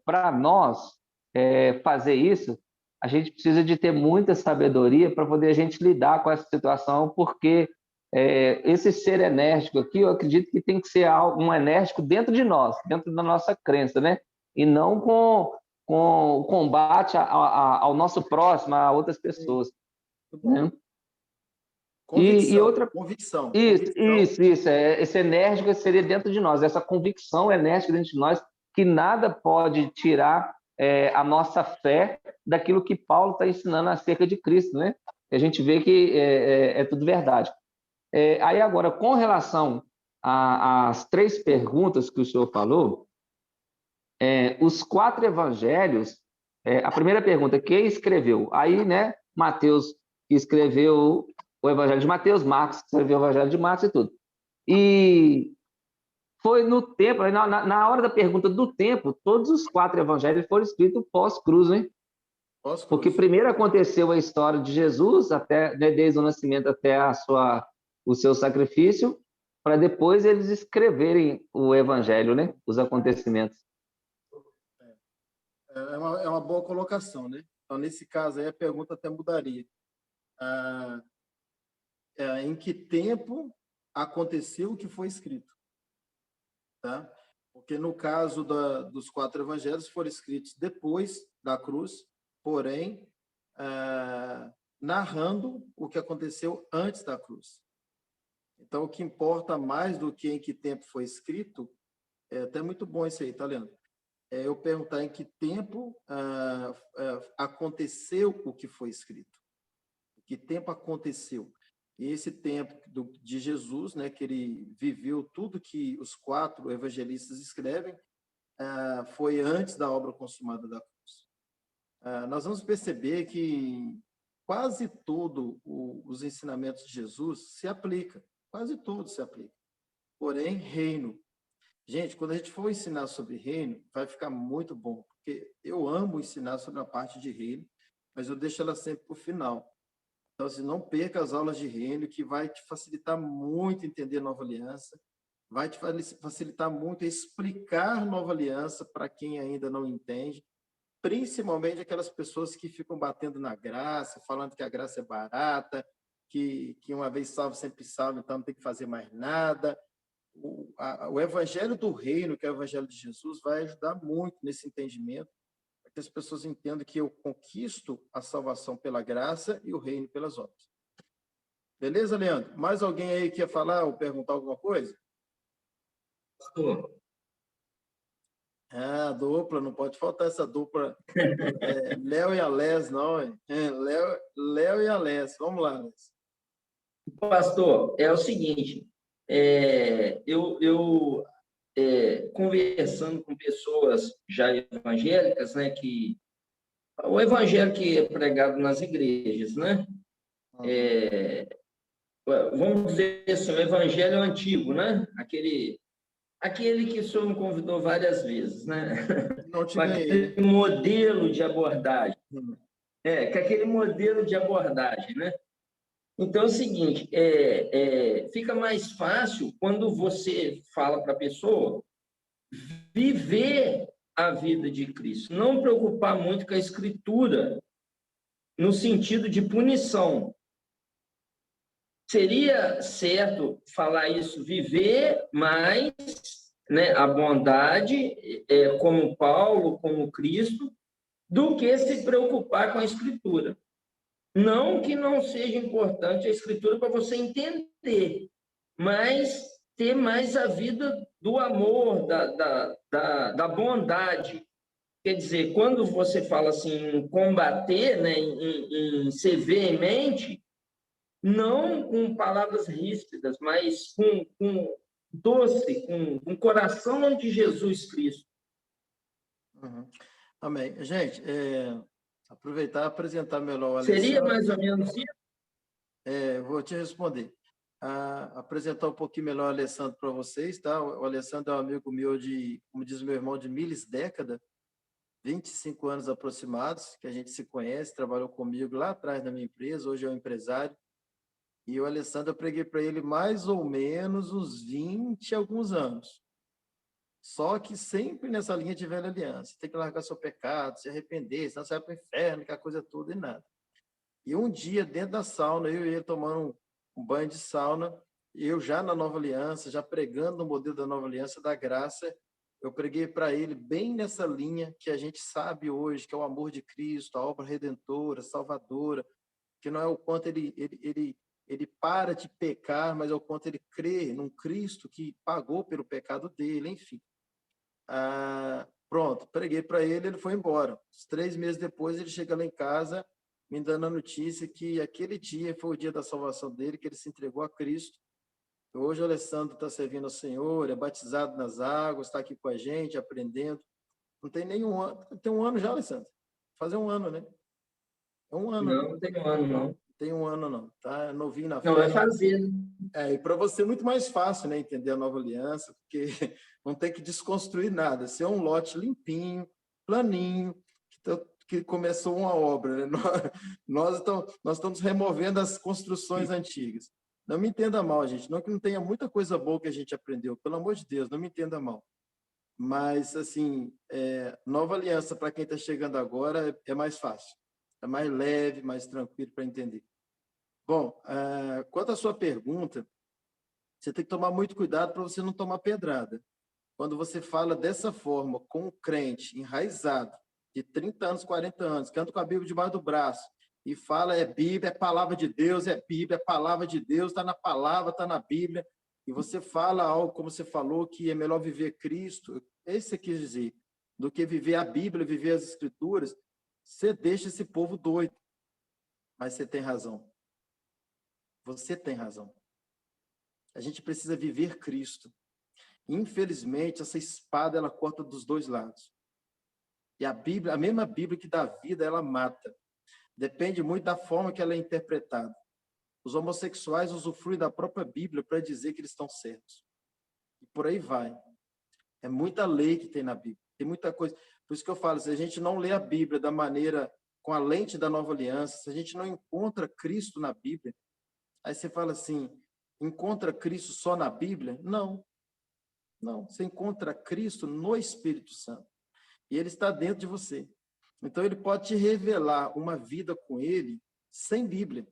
para nós fazer isso, a gente precisa de ter muita sabedoria para poder a gente lidar com essa situação, porque esse ser enérgico aqui, eu acredito que tem que ser um enérgico dentro de nós, dentro da nossa crença, né? E não com combate ao nosso próximo, a outras pessoas. Né? Convicção, e outra convicção. Isso. Esse enérgico seria dentro de nós, essa convicção enérgica dentro de nós, que nada pode tirar a nossa fé daquilo que Paulo está ensinando acerca de Cristo, né? A gente vê que é tudo verdade. Aí agora, com relação às 3 perguntas que o senhor falou, os 4 evangelhos, a primeira pergunta, quem escreveu? Aí, né, Mateus, que escreveu o evangelho de Mateus, Marcos, que escreveu o evangelho de Marcos e tudo. E foi no tempo, na hora da pergunta do tempo, todos os 4 evangelhos foram escritos pós-cruz, né? Pós-cruz. Porque primeiro aconteceu a história de Jesus, até, né, desde o nascimento até o seu sacrifício, para depois eles escreverem o evangelho, né? Os acontecimentos. É uma boa colocação, né? Então, nesse caso aí, a pergunta até mudaria. Em que tempo aconteceu o que foi escrito? Tá? Porque no caso dos 4 evangelhos foram escritos depois da cruz, porém, narrando o que aconteceu antes da cruz. Então, o que importa mais do que em que tempo foi escrito, é até muito bom isso aí, tá, Leandro? Eu perguntar em que tempo aconteceu o que foi escrito. Em que tempo aconteceu? E esse tempo de Jesus, né, que ele viveu tudo que os 4 evangelistas escrevem, foi antes da obra consumada da cruz. Nós vamos perceber que quase todos os ensinamentos de Jesus se aplicam, quase todos se aplicam. Porém, reino. Gente, quando a gente for ensinar sobre reino, vai ficar muito bom, porque eu amo ensinar sobre a parte de reino, mas eu deixo ela sempre para o final. Então, assim, não perca as aulas de reino, que vai te facilitar muito entender a Nova Aliança, vai te facilitar muito explicar Nova Aliança para quem ainda não entende, principalmente aquelas pessoas que ficam batendo na graça, falando que a graça é barata, que uma vez salvo, sempre salvo, então não tem que fazer mais nada. O evangelho do reino, que é o evangelho de Jesus, vai ajudar muito nesse entendimento, para que as pessoas entendam que eu conquisto a salvação pela graça e o reino pelas obras. Beleza, Leandro? Mais alguém aí quer falar ou perguntar alguma coisa? Pastor. Dupla, não pode faltar essa dupla. Léo e Alés, não. Léo e Alés. Vamos lá, Alés. Pastor, é o seguinte, eu conversando com pessoas já evangélicas, né, que o evangelho que é pregado nas igrejas, né, vamos dizer assim, o evangelho antigo, né, aquele que o senhor me convidou várias vezes, né, Não te com aquele modelo de abordagem, com aquele modelo de abordagem, né. Então, é o seguinte, fica mais fácil quando você fala para a pessoa viver a vida de Cristo, não preocupar muito com a Escritura, no sentido de punição. Seria certo falar isso, viver mais, né, a bondade, como Paulo, como Cristo, do que se preocupar com a Escritura. Não que não seja importante a Escritura para você entender, mas ter mais a vida do amor, da bondade. Quer dizer, quando você fala assim, em combater, né, em ser veemente, não com palavras ríspidas, mas com doce, com coração de Jesus Cristo. Amém. Gente, aproveitar e apresentar melhor o Alessandro. Seria mais ou menos isso? Vou te responder. apresentar um pouquinho melhor o Alessandro para vocês, tá? O Alessandro é um amigo meu de, como diz meu irmão, de miles década, 25 anos aproximados, que a gente se conhece, trabalhou comigo lá atrás na minha empresa, hoje é um empresário. E o Alessandro, eu preguei para ele mais ou menos uns 20 e alguns anos. Só que sempre nessa linha de velha aliança. Tem que largar seu pecado, se arrepender, senão você vai para o inferno, que a coisa toda e nada. E um dia, dentro da sauna, eu e ele tomando um banho de sauna, eu já na Nova Aliança, já pregando o modelo da Nova Aliança da Graça, eu preguei para ele bem nessa linha que a gente sabe hoje, que é o amor de Cristo, a obra redentora, salvadora, que não é o quanto ele para de pecar, mas é o quanto ele crê num Cristo que pagou pelo pecado dele, enfim. Pronto, preguei para ele, ele foi embora. 3 meses depois, ele chega lá em casa, me dando a notícia que aquele dia foi o dia da salvação dele, que ele se entregou a Cristo. Hoje o Alessandro está servindo ao Senhor, é batizado nas águas, está aqui com a gente, aprendendo. Não tem nenhum ano, tem um ano já, Alessandro? Fazer um ano, né? É um ano. Não, não tem um ano, não. Tem um ano, não. Tá novinho na fé. Não, vai fazer. E para você é muito mais fácil, né, entender a Nova Aliança, porque não tem que desconstruir nada. Você é um lote limpinho, planinho, que começou uma obra. Né? Nós estamos removendo as construções antigas. Não me entenda mal, gente. Não que não tenha muita coisa boa que a gente aprendeu. Pelo amor de Deus, não me entenda mal. Mas, assim, Nova Aliança, para quem está chegando agora, é mais fácil. É mais leve, mais tranquilo para entender. Bom, quanto à sua pergunta, você tem que tomar muito cuidado para você não tomar pedrada. Quando você fala dessa forma, com um crente enraizado, de 30 anos, 40 anos, que anda com a Bíblia debaixo do braço, e fala é Bíblia, é palavra de Deus, é Bíblia, é palavra de Deus, está na palavra, está na Bíblia, e você fala algo, como você falou, que é melhor viver Cristo, esse você quis dizer, do que viver a Bíblia, viver as Escrituras, você deixa esse povo doido. Mas você tem razão. Você tem razão. A gente precisa viver Cristo. Infelizmente, essa espada, ela corta dos dois lados. E a Bíblia, a mesma Bíblia que dá vida, ela mata. Depende muito da forma que ela é interpretada. Os homossexuais usufruem da própria Bíblia para dizer que eles estão certos. E por aí vai. É muita lei que tem na Bíblia. Tem muita coisa. Por isso que eu falo, se a gente não lê a Bíblia da maneira, com a lente da Nova Aliança, se a gente não encontra Cristo na Bíblia, aí você fala assim, encontra Cristo só na Bíblia? Não. Não, você encontra Cristo no Espírito Santo. E ele está dentro de você. Então, ele pode te revelar uma vida com ele sem Bíblia.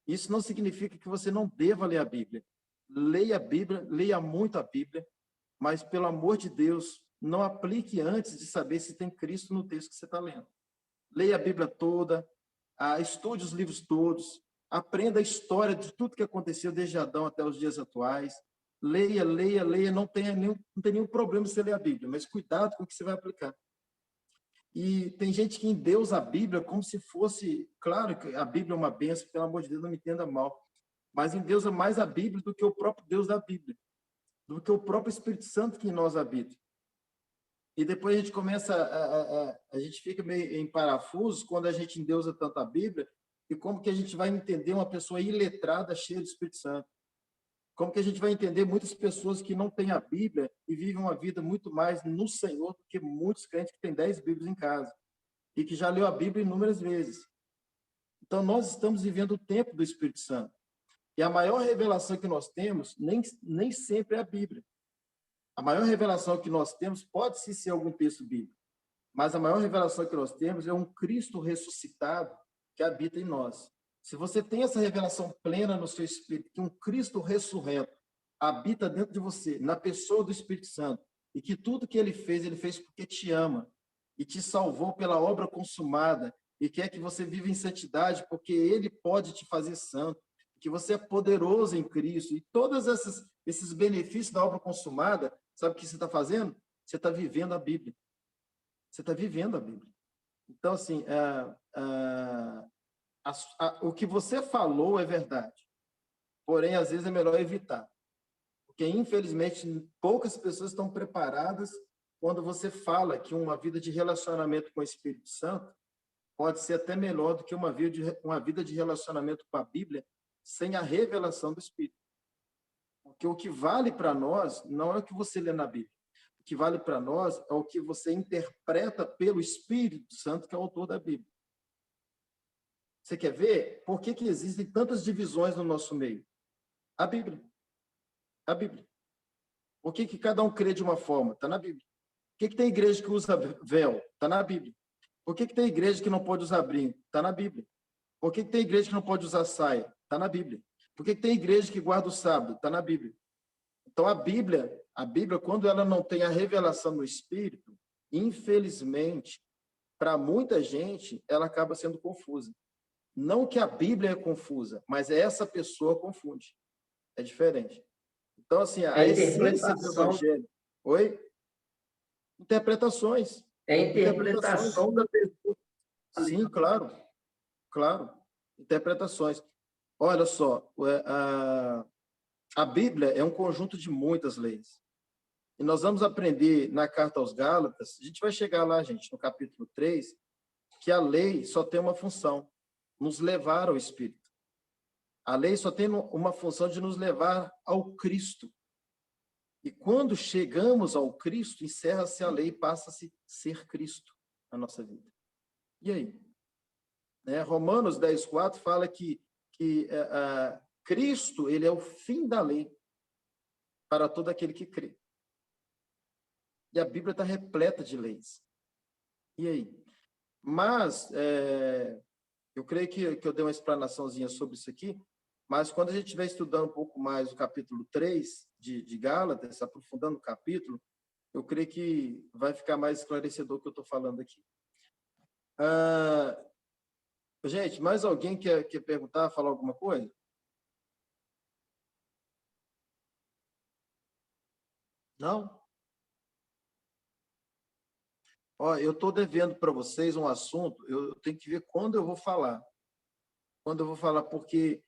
Isso não significa que você não deva ler a Bíblia. Leia a Bíblia, leia muito a Bíblia, mas, pelo amor de Deus, não aplique antes de saber se tem Cristo no texto que você está lendo. Leia a Bíblia toda, estude os livros todos, aprenda a história de tudo que aconteceu desde Adão até os dias atuais. Leia, leia, leia, não tem nenhum problema você ler a Bíblia, mas cuidado com o que você vai aplicar. E tem gente que endeusa a Bíblia como se fosse... Claro que a Bíblia é uma bênção, pelo amor de Deus, não me entenda mal, mas endeusa mais a Bíblia do que o próprio Deus da Bíblia, do que o próprio Espírito Santo que em nós habita. E depois a gente começa, a gente fica meio em parafusos quando a gente endeusa tanto a Bíblia, e como que a gente vai entender uma pessoa iletrada, cheia do Espírito Santo? Como que a gente vai entender muitas pessoas que não têm a Bíblia e vivem uma vida muito mais no Senhor do que muitos crentes que têm 10 Bíblias em casa e que já leu a Bíblia inúmeras vezes? Então, nós estamos vivendo o tempo do Espírito Santo. E a maior revelação que nós temos nem sempre é a Bíblia. A maior revelação que nós temos pode sim ser algum texto bíblico, mas a maior revelação que nós temos é um Cristo ressuscitado que habita em nós. Se você tem essa revelação plena no seu espírito, que um Cristo ressurreto habita dentro de você, na pessoa do Espírito Santo, e que tudo que ele fez porque te ama, e te salvou pela obra consumada, e quer que você viva em santidade, porque ele pode te fazer santo, que você é poderoso em Cristo, e todos esses benefícios da obra consumada, sabe o que você está fazendo? Você está vivendo a Bíblia. Você está vivendo a Bíblia. Então, assim, o que você falou é verdade, porém, às vezes é melhor evitar, porque, infelizmente, poucas pessoas estão preparadas quando você fala que uma vida de relacionamento com o Espírito Santo pode ser até melhor do que uma vida de relacionamento com a Bíblia sem a revelação do Espírito. Porque o que vale para nós não é o que você lê na Bíblia. O que vale para nós é o que você interpreta pelo Espírito Santo, que é o autor da Bíblia. Você quer ver por que existem tantas divisões no nosso meio? A Bíblia. A Bíblia. Por que cada um crê de uma forma? Está na Bíblia. Por que tem igreja que usa véu? Está na Bíblia. Por que tem igreja que não pode usar brinco? Está na Bíblia. Por que tem igreja que não pode usar saia? Está na Bíblia. Por que tem igreja que guarda o sábado? Está na Bíblia. Então, a Bíblia, quando ela não tem a revelação no Espírito, infelizmente, para muita gente, ela acaba sendo confusa. Não que a Bíblia é confusa, mas essa pessoa confunde. É diferente. Então, assim, a essência do Evangelho... Oi? Interpretações. É a interpretação da pessoa. Sim, claro. Claro. Interpretações. Olha só, a Bíblia é um conjunto de muitas leis. E nós vamos aprender na Carta aos Gálatas, a gente vai chegar lá, gente, no capítulo 3, que a lei só tem uma função, nos levar ao Espírito. A lei só tem uma função de nos levar ao Cristo. E quando chegamos ao Cristo, encerra-se a lei e passa-se a ser Cristo na nossa vida. E aí? Romanos 10:4 fala que Cristo, ele é o fim da lei para todo aquele que crê. E a Bíblia está repleta de leis. E aí? Mas, eu creio que eu dei uma explanaçãozinha sobre isso aqui, mas quando a gente estiver estudando um pouco mais o capítulo 3 de Gálatas, aprofundando o capítulo, eu creio que vai ficar mais esclarecedor o que eu estou falando aqui. Gente, mais alguém quer perguntar, falar alguma coisa? Não? Ó, eu estou devendo para vocês um assunto, eu tenho que ver quando eu vou falar. Quando eu vou falar, porque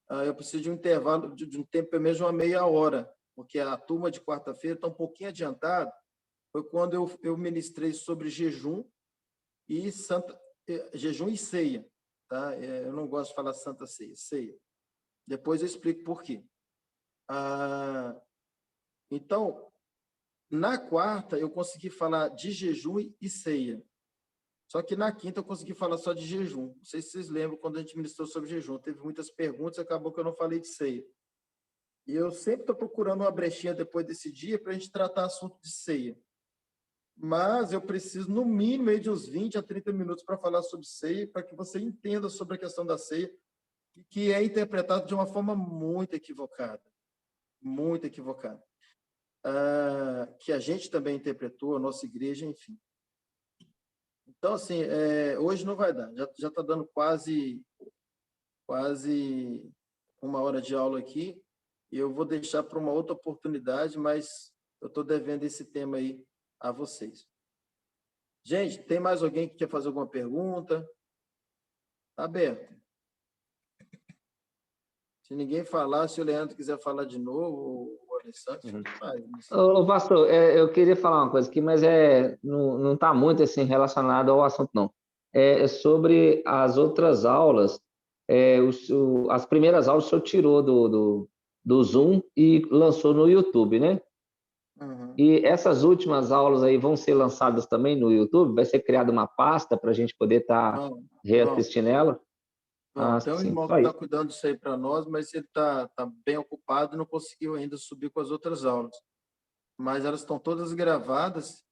eu preciso de um intervalo de um tempo, pelo menos uma meia hora, porque a turma de quarta-feira está um pouquinho adiantada. Foi quando eu ministrei sobre jejum e ceia. Tá? Eu não gosto de falar Santa Ceia, ceia. Depois eu explico por quê. Então, na quarta, eu consegui falar de jejum e ceia. Só que na quinta eu consegui falar só de jejum. Não sei se vocês lembram quando a gente ministrou sobre jejum. Teve muitas perguntas e acabou que eu não falei de ceia. E eu sempre estou procurando uma brechinha depois desse dia para a gente tratar assunto de ceia. Mas eu preciso, no mínimo, de uns 20 a 30 minutos para falar sobre ceia, para que você entenda sobre a questão da ceia, que é interpretado de uma forma muito equivocada. Muito equivocada. Que a gente também interpretou, a nossa igreja, enfim. Então, assim, hoje não vai dar. Já está dando quase uma hora de aula aqui, e eu vou deixar para uma outra oportunidade, mas eu estou devendo esse tema aí a vocês. Gente, tem mais alguém que quer fazer alguma pergunta? Está aberto. Se ninguém falar, se o Leandro quiser falar de novo, o Alessandro, faz. Ô, pastor, eu queria falar uma coisa aqui, mas não está muito assim, relacionado ao assunto, não. É sobre as outras aulas. As primeiras aulas o senhor tirou do Zoom e lançou no YouTube, né? Uhum. E essas últimas aulas aí vão ser lançadas também no YouTube? Vai ser criada uma pasta para a gente poder estar reassistindo ela? Tem um irmão que está cuidando disso aí para nós, mas ele está bem ocupado e não conseguiu ainda subir com as outras aulas. Mas elas estão todas gravadas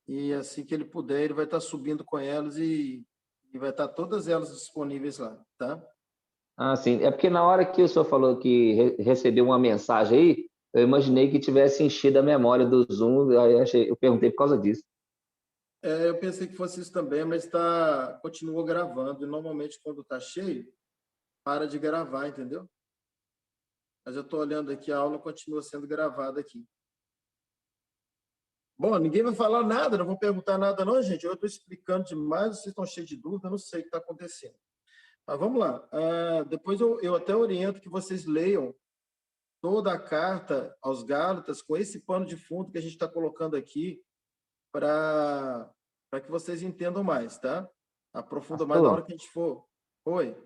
e assim que ele puder, ele vai estar subindo com elas e vai estar todas elas disponíveis lá, tá? Sim. É porque na hora que o senhor falou que recebeu uma mensagem aí, eu imaginei que tivesse enchido a memória do Zoom, eu perguntei por causa disso. Eu pensei que fosse isso também, mas continuou gravando. E normalmente, quando está cheio, para de gravar, entendeu? Mas eu estou olhando aqui, a aula continua sendo gravada aqui. Bom, ninguém vai falar nada, não vou perguntar nada não, gente. Eu estou explicando demais, vocês estão cheios de dúvida, eu não sei o que está acontecendo. Mas vamos lá. Depois eu até oriento que vocês leiam toda a carta aos Gálatas com esse pano de fundo que a gente está colocando aqui para que vocês entendam mais, tá? Aprofunda mais na hora que a gente for. Oi?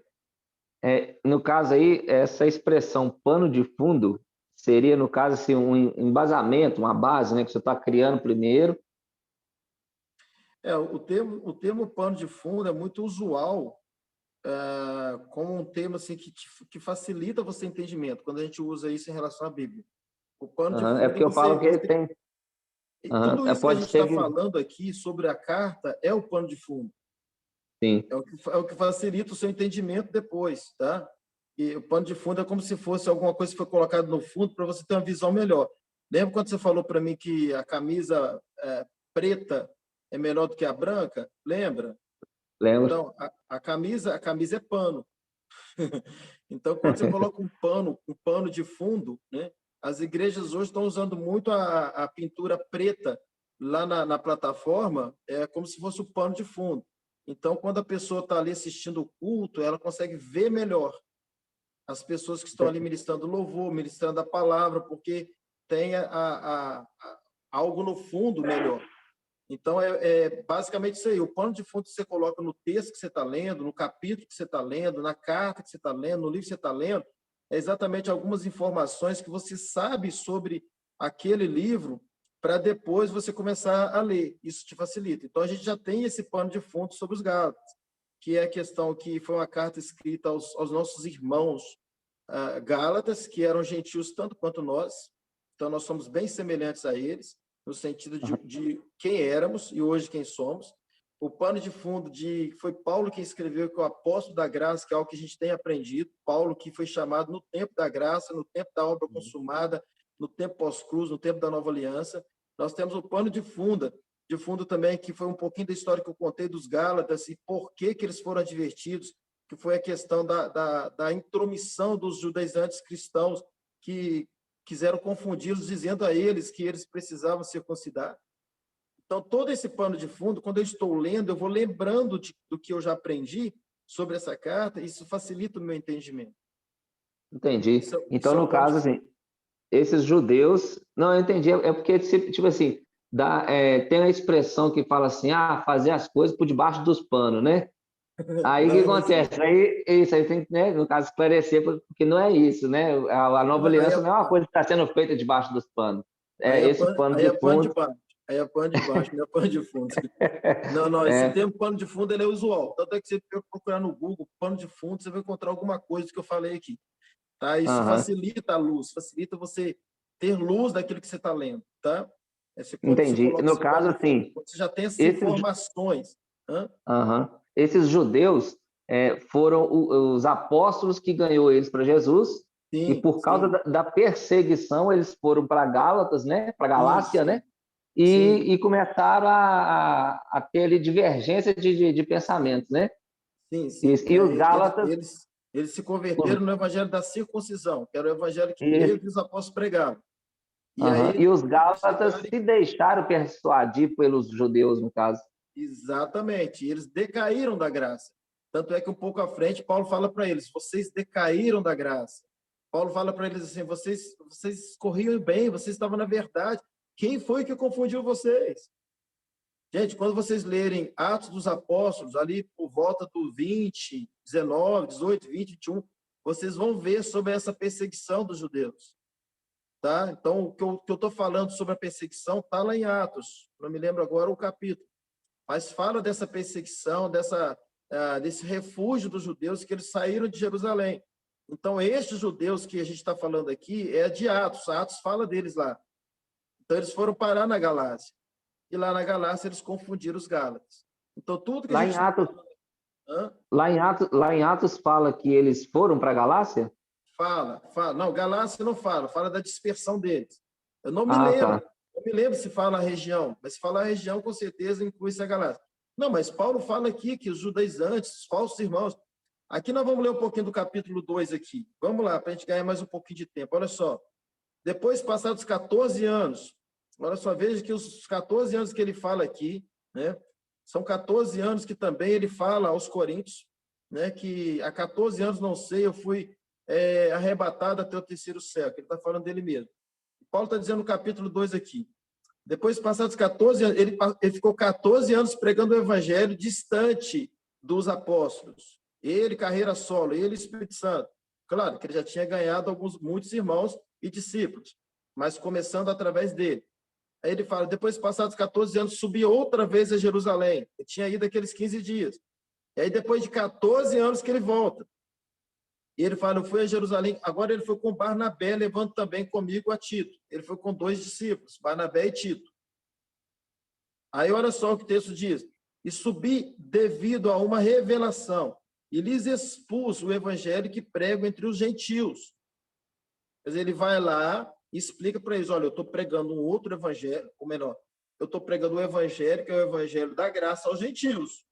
No caso aí, essa expressão pano de fundo seria, no caso, assim, um embasamento, uma base, né, que você está criando primeiro. O termo pano de fundo é muito usual como um termo assim, que facilita você entendimento, quando a gente usa isso em relação à Bíblia. O pano de É fundo, porque eu falo que ele tem... E tudo isso que a Pode gente ser está que... falando aqui sobre a carta é o pano de fundo. Sim. É o que facilita o seu entendimento depois, tá? E o pano de fundo é como se fosse alguma coisa que foi colocada no fundo para você ter uma visão melhor. Lembra quando você falou para mim que a camisa preta é melhor do que a branca? Lembra? Lembro. Então, a camisa é pano. Então, quando você coloca um pano de fundo, né? As igrejas hoje estão usando muito a pintura preta lá na plataforma, como se fosse o pano de fundo. Então, quando a pessoa está ali assistindo o culto, ela consegue ver melhor as pessoas que estão ali ministrando louvor, ministrando a palavra, porque tem algo no fundo melhor. Então, basicamente isso aí. O pano de fundo que você coloca no texto que você está lendo, no capítulo que você está lendo, na carta que você está lendo, no livro que você está lendo, é exatamente algumas informações que você sabe sobre aquele livro para depois você começar a ler. Isso te facilita. Então, a gente já tem esse pano de fundo sobre os Gálatas, que é a questão que foi uma carta escrita aos nossos irmãos Gálatas, que eram gentios tanto quanto nós. Então, nós somos bem semelhantes a eles, no sentido de quem éramos e hoje quem somos. O pano de fundo foi Paulo quem escreveu, que é o apóstolo da graça, que é algo que a gente tem aprendido. Paulo, que foi chamado no tempo da graça, no tempo da obra consumada, no tempo pós-cruz, no tempo da nova aliança. Nós temos o pano de fundo também, que foi um pouquinho da história que eu contei dos Gálatas e por que eles foram advertidos, que foi a questão da intromissão dos judaizantes cristãos que quiseram confundi-los, dizendo a eles que eles precisavam circuncidar. Então, todo esse pano de fundo, quando eu estou lendo, eu vou lembrando do que eu já aprendi sobre essa carta, e isso facilita o meu entendimento. Entendi. Então, isso no caso, assim, esses judeus... Não, eu entendi. É porque, tipo assim, tem a expressão que fala assim, fazer as coisas por debaixo dos panos, né? Aí o que acontece? Isso aí tem que, né, no caso, esclarecer, porque não é isso, né? A nova aliança não é uma coisa que está sendo feita debaixo dos panos. Esse pano de fundo... Aí é pano de baixo, não é pano de fundo. Não, esse termo pano de fundo ele é usual. Tanto é que você procurar no Google pano de fundo, você vai encontrar alguma coisa que eu falei aqui. Tá? Isso facilita a luz, facilita você ter luz daquilo que você está lendo. Tá? Entendi. No caso, assim... Você já tem essas informações. Esses judeus foram os apóstolos que ganhou eles para Jesus, e por causa da perseguição, eles foram para Gálatas, né? Para Galácia, né? E começaram a ter ali divergência de pensamentos, né? Sim. E os Gálatas... Eles se converteram no evangelho da circuncisão, que era o evangelho que Pedro e os apóstolos pregavam. E os Gálatas se deixaram persuadir pelos judeus, no caso. Exatamente. Eles decaíram da graça. Tanto é que um pouco à frente, Paulo fala para eles, vocês decaíram da graça. Paulo fala para eles assim, vocês corriam bem, vocês estavam na verdade. Quem foi que confundiu vocês? Gente, quando vocês lerem Atos dos Apóstolos, ali por volta do 20, 19, 18, 20, 21, vocês vão ver sobre essa perseguição dos judeus. Tá? Então, o que eu estou falando sobre a perseguição está lá em Atos. Não me lembro agora o capítulo. Mas fala dessa perseguição, desse refúgio dos judeus que eles saíram de Jerusalém. Então, estes judeus que a gente está falando aqui é de Atos. Atos fala deles lá. Então, eles foram parar na Galácia. E lá na Galácia eles confundiram os Gálatas. Então, tudo que lá em Atos fala que eles foram para a Galácia? Fala. Não, Galácia não fala da dispersão deles. Eu não me lembro. Tá. Não me lembro se fala a região, mas se falar a região, com certeza inclui-se a Galácia. Não, mas Paulo fala aqui que os judaizantes, os falsos irmãos... Aqui nós vamos ler um pouquinho do capítulo 2 aqui. Vamos lá, para a gente ganhar mais um pouquinho de tempo. Olha só. Depois, passados 14 anos, olha só, veja que os 14 anos que ele fala aqui, né, são 14 anos que também ele fala aos Coríntios, né, que há 14 anos, não sei, eu fui arrebatado até o terceiro céu, que ele está falando dele mesmo. Paulo está dizendo no capítulo 2 aqui. Depois, passados 14 anos, ele ficou 14 anos pregando o evangelho distante dos apóstolos. Ele, carreira solo, ele, Espírito Santo. Claro que ele já tinha ganhado muitos irmãos e discípulos, mas começando através dele. Aí ele fala, depois passados 14 anos, subi outra vez a Jerusalém. Eu tinha ido aqueles 15 dias. E aí depois de 14 anos que ele volta. E ele fala, eu fui a Jerusalém, agora ele foi com Barnabé, levando também comigo a Tito. Ele foi com 2 discípulos, Barnabé e Tito. Aí olha só o que o texto diz. E subi devido a uma revelação, e lhes expus o evangelho que prego entre os gentios. Quer dizer, ele vai lá e explica para eles, olha, eu estou pregando um outro evangelho, ou melhor, eu estou pregando um evangelho que é o evangelho da graça aos gentios.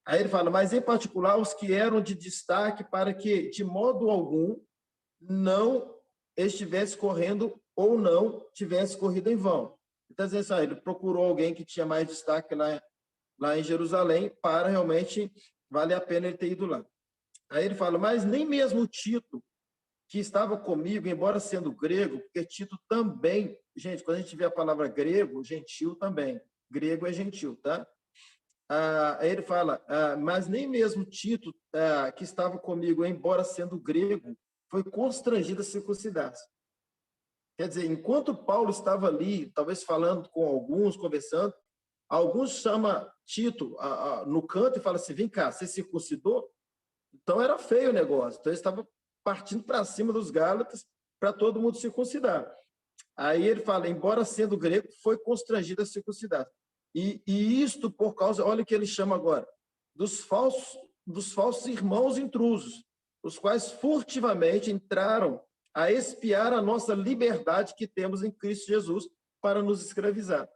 Aí ele fala, mas em particular os que eram de destaque para que, de modo algum, não estivesse correndo ou não tivesse corrido em vão. Então, ele procurou alguém que tinha mais destaque lá em Jerusalém para realmente valer a pena ele ter ido lá. Aí ele fala, mas nem mesmo Tito, que estava comigo, embora sendo grego, porque Tito também, gente, quando a gente vê a palavra grego, gentil também, grego é gentil, tá? Aí ele fala, mas nem mesmo Tito, que estava comigo, embora sendo grego, foi constrangido a circuncidar-se. Quer dizer, enquanto Paulo estava ali, talvez falando com alguns, conversando, alguns chamam Tito no canto e falam assim, vem cá, você circuncidou? Então era feio o negócio. Então ele estava partindo para cima dos Gálatas para todo mundo circuncidar. Aí ele fala, embora sendo grego, foi constrangido a circuncidar. E isto por causa, olha o que ele chama agora, dos falsos irmãos intrusos, os quais furtivamente entraram a espiar a nossa liberdade que temos em Cristo Jesus para nos escravizar.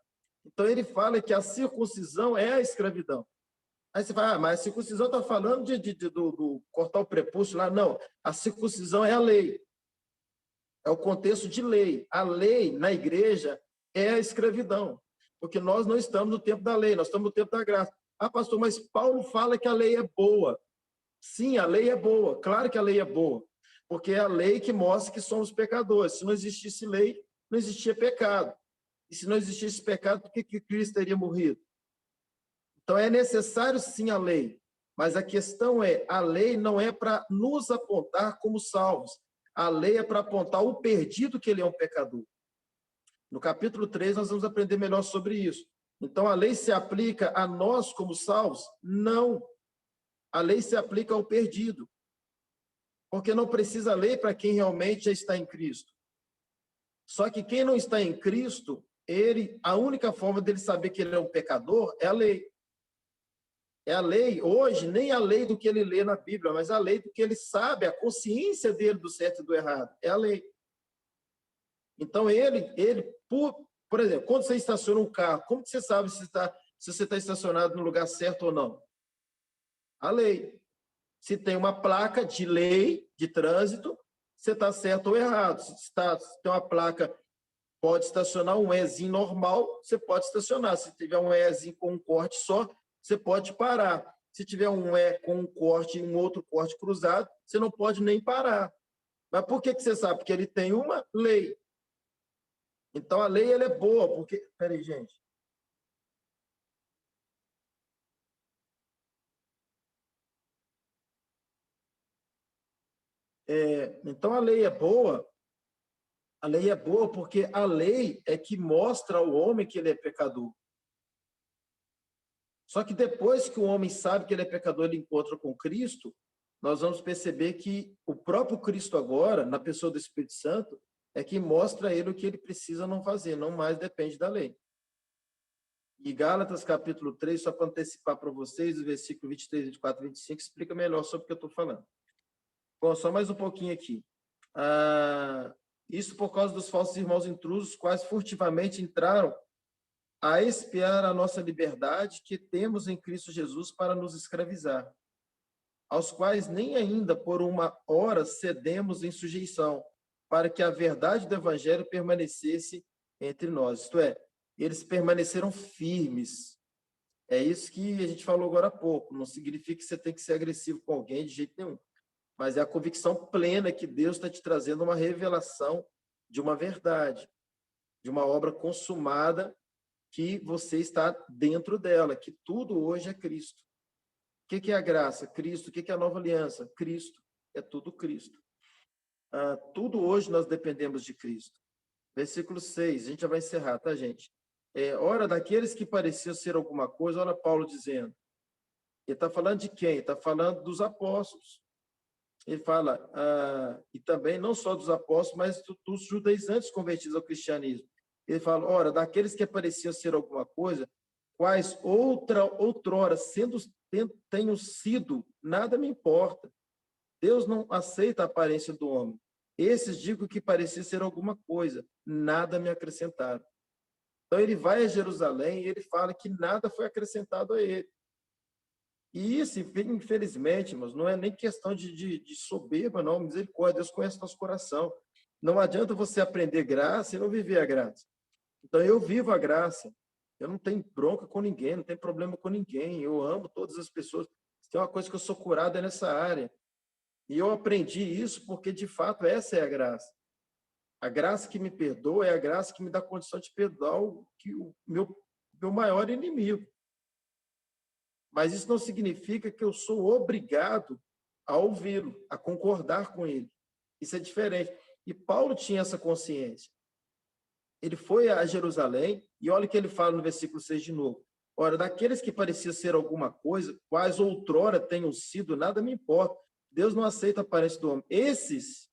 Então ele fala que a circuncisão é a escravidão. Aí você fala, mas a circuncisão está falando do cortar o prepúcio lá. Não, a circuncisão é a lei. É o contexto de lei. A lei na igreja é a escravidão. Porque nós não estamos no tempo da lei, nós estamos no tempo da graça. Ah, pastor, mas Paulo fala que a lei é boa. Sim, a lei é boa. Claro que a lei é boa. Porque é a lei que mostra que somos pecadores. Se não existisse lei, não existia pecado. E se não existisse pecado, por que Cristo teria morrido? Então, é necessário, sim, a lei. Mas a questão é, a lei não é para nos apontar como salvos. A lei é para apontar o perdido que ele é um pecador. No capítulo 3, nós vamos aprender melhor sobre isso. Então, a lei se aplica a nós como salvos? Não. A lei se aplica ao perdido. Porque não precisa lei para quem realmente já está em Cristo. Só que quem não está em Cristo, a única forma dele saber que ele é um pecador é a lei. É a lei, hoje, nem a lei do que ele lê na Bíblia, mas a lei do que ele sabe, a consciência dele do certo e do errado. É a lei. Então, por exemplo, quando você estaciona um carro, como que você sabe se você está estacionado no lugar certo ou não? A lei. Se tem uma placa de lei, de trânsito, você está certo ou errado. Se tem uma placa, pode estacionar um Ezinho normal, você pode estacionar. Se tiver um Ezinho com um corte só, você pode parar. Se tiver um E com um corte e um outro corte cruzado, você não pode nem parar. Mas por que você sabe? Porque ele tem uma lei. Então, a lei ela é boa, porque... Peraí, gente. Então, a lei é boa. A lei é boa porque a lei é que mostra ao homem que ele é pecador. Só que depois que o homem sabe que ele é pecador, ele encontra com Cristo, nós vamos perceber que o próprio Cristo agora, na pessoa do Espírito Santo, é que mostra a ele o que ele precisa não fazer, não mais depende da lei. E Gálatas, capítulo 3, só para antecipar para vocês, o versículo 23, 24 e 25, explica melhor sobre o que eu estou falando. Bom, só mais um pouquinho aqui. Isso por causa dos falsos irmãos intrusos, quais furtivamente entraram a espiar a nossa liberdade que temos em Cristo Jesus para nos escravizar, aos quais nem ainda por uma hora cedemos em sujeição, para que a verdade do Evangelho permanecesse entre nós. Isto é, eles permaneceram firmes. É isso que a gente falou agora há pouco. Não significa que você tem que ser agressivo com alguém de jeito nenhum. Mas é a convicção plena que Deus está te trazendo uma revelação de uma verdade, de uma obra consumada que você está dentro dela, que tudo hoje é Cristo. O que é a graça? Cristo. O que é a nova aliança? Cristo. É tudo Cristo. tudo hoje nós dependemos de Cristo. Versículo 6, a gente já vai encerrar, tá, gente? Ora, daqueles que pareciam ser alguma coisa, olha Paulo dizendo. Ele está falando de quem? Está falando dos apóstolos. Ele fala, e também não só dos apóstolos, mas dos judaizantes convertidos ao cristianismo. Ele fala, ora, daqueles que pareciam ser alguma coisa, quais outrora tenham sido, nada me importa. Deus não aceita a aparência do homem. Esses digo que parecia ser alguma coisa, nada me acrescentaram. Então ele vai a Jerusalém e ele fala que nada foi acrescentado a ele. E isso, infelizmente, irmãos, não é nem questão de soberba, não. Misericórdia, Deus conhece nosso coração. Não adianta você aprender graça e não viver a graça. Então eu vivo a graça. Eu não tenho bronca com ninguém, não tenho problema com ninguém. Eu amo todas as pessoas. Tem uma coisa que eu sou curado é nessa área. E eu aprendi isso porque, de fato, essa é a graça. A graça que me perdoa é a graça que me dá condição de perdoar o meu maior inimigo. Mas isso não significa que eu sou obrigado a ouvi-lo, a concordar com ele. Isso é diferente. E Paulo tinha essa consciência. Ele foi a Jerusalém, e olha o que ele fala no versículo 6 de novo. Ora, daqueles que pareciam ser alguma coisa, quais outrora tenham sido, nada me importa. Deus não aceita a aparência do homem. Esses,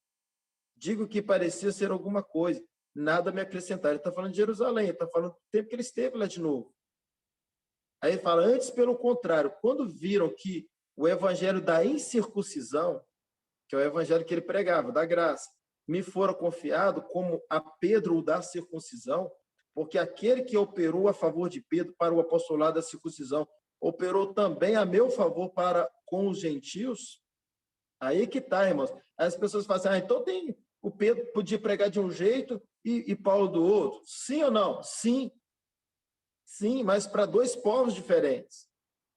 digo que parecia ser alguma coisa, nada me acrescentar. Ele está falando de Jerusalém, ele está falando do tempo que ele esteve lá de novo. Aí ele fala, antes, pelo contrário, quando viram que o evangelho da incircuncisão, que é o evangelho que ele pregava, da graça, me fora confiado como a Pedro o da circuncisão, porque aquele que operou a favor de Pedro para o apostolado da circuncisão, operou também a meu favor para com os gentios. Aí que está, irmãos. Aí as pessoas falam assim, então o Pedro podia pregar de um jeito e Paulo do outro. Sim ou não? Sim. Sim, mas para dois povos diferentes.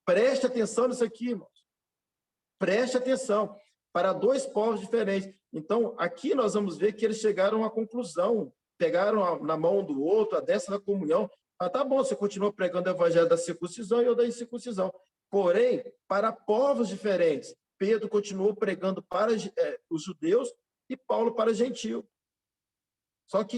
Preste atenção nisso aqui, irmãos. Preste atenção. Para dois povos diferentes. Então, aqui nós vamos ver que eles chegaram à conclusão, pegaram na mão do outro, a destra da comunhão. Tá bom, você continua pregando o evangelho da circuncisão e eu da incircuncisão. Porém, para povos diferentes, Pedro continuou pregando para os judeus e Paulo para gentil. Só que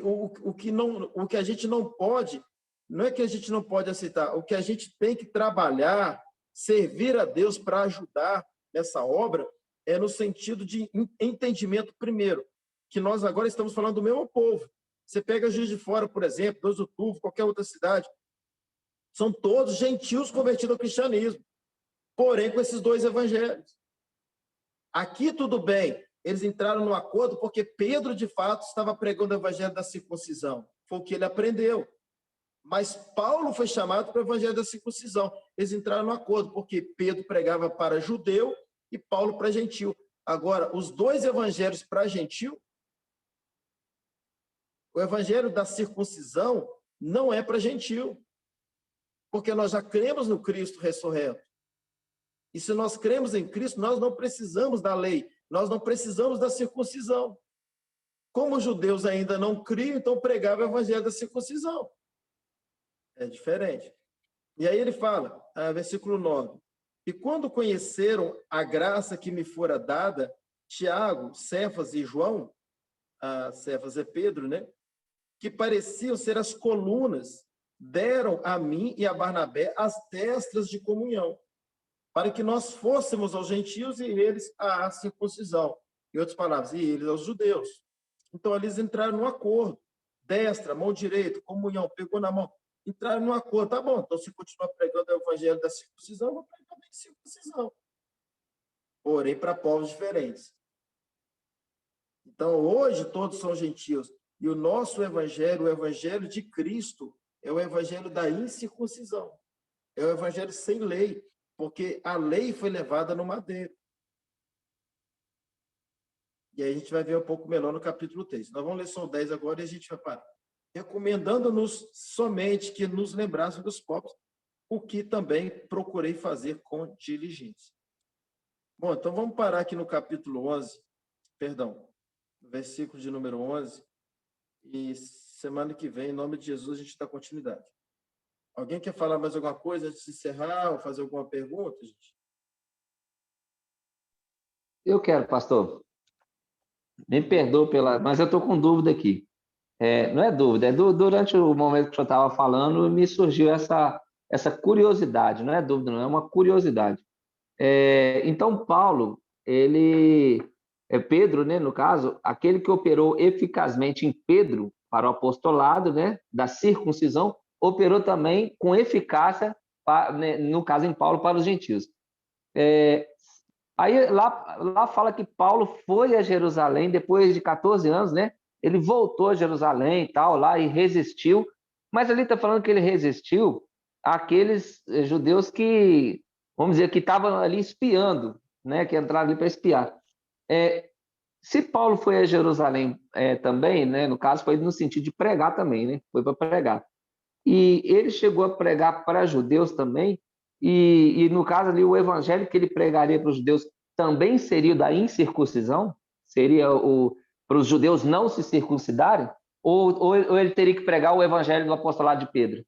o que a gente não pode, não é que a gente não pode aceitar, o que a gente tem que trabalhar, servir a Deus para ajudar nessa obra, é no sentido de entendimento primeiro, que nós agora estamos falando do mesmo povo. Você pega Juiz de Fora, por exemplo, 2 de Outubro, qualquer outra cidade, são todos gentios convertidos ao cristianismo, porém com esses dois evangelhos. Aqui tudo bem, eles entraram no acordo porque Pedro, de fato, estava pregando o evangelho da circuncisão, foi o que ele aprendeu. Mas Paulo foi chamado para o evangelho da circuncisão. Eles entraram no acordo porque Pedro pregava para judeu e Paulo para gentil. Agora, os dois evangelhos para gentil, o evangelho da circuncisão não é para gentil, porque nós já cremos no Cristo ressurreto. E se nós cremos em Cristo, nós não precisamos da lei, nós não precisamos da circuncisão. Como os judeus ainda não criam, então pregava o evangelho da circuncisão. É diferente. E aí ele fala, versículo 9, e quando conheceram a graça que me fora dada, Tiago, Cefas e João, Cefas é Pedro, né? Que pareciam ser as colunas, deram a mim e a Barnabé as destras de comunhão, para que nós fôssemos aos gentios e eles à circuncisão. Em outras palavras, e eles aos judeus. Então, eles entraram no acordo. Destra, mão direita, comunhão, pegou na mão. Entraram no acordo. Tá bom, então se continuar pregando o evangelho da circuncisão, eu vou pregar também de circuncisão. Porém, para povos diferentes. Então, hoje, todos são gentios. E o nosso evangelho, o evangelho de Cristo, é o evangelho da incircuncisão. É o evangelho sem lei, porque a lei foi levada no madeiro. E aí a gente vai ver um pouco melhor no capítulo 3. Nós vamos ler só o 10 agora e a gente vai parar. Recomendando-nos somente que nos lembrassem dos pobres, o que também procurei fazer com diligência. Bom, então vamos parar aqui no capítulo 11, perdão, no versículo de número 11, e semana que vem, em nome de Jesus, a gente dá continuidade. Alguém quer falar mais alguma coisa antes de encerrar ou fazer alguma pergunta, gente? Eu quero, pastor. Me perdoa mas eu estou com dúvida aqui. Não é dúvida, durante o momento que o senhor estava falando, me surgiu essa curiosidade, não é dúvida, não, é uma curiosidade. Então, Paulo, Pedro, né, no caso, aquele que operou eficazmente em Pedro para o apostolado, né, da circuncisão, operou também com eficácia, né, no caso em Paulo, para os gentios. Aí lá fala que Paulo foi a Jerusalém depois de 14 anos, né? Ele voltou a Jerusalém e tal, lá e resistiu. Mas ali está falando que ele resistiu àqueles judeus que, vamos dizer, que estavam ali espiando, né? Que entraram ali para espiar. Se Paulo foi a Jerusalém também, né? No caso, foi no sentido de pregar também, né? Foi para pregar. E ele chegou a pregar para judeus também, e no caso ali, o evangelho que ele pregaria para os judeus também seria o da incircuncisão? Seria para os judeus não se circuncidarem? Ou ele teria que pregar o evangelho do apostolado de Pedro?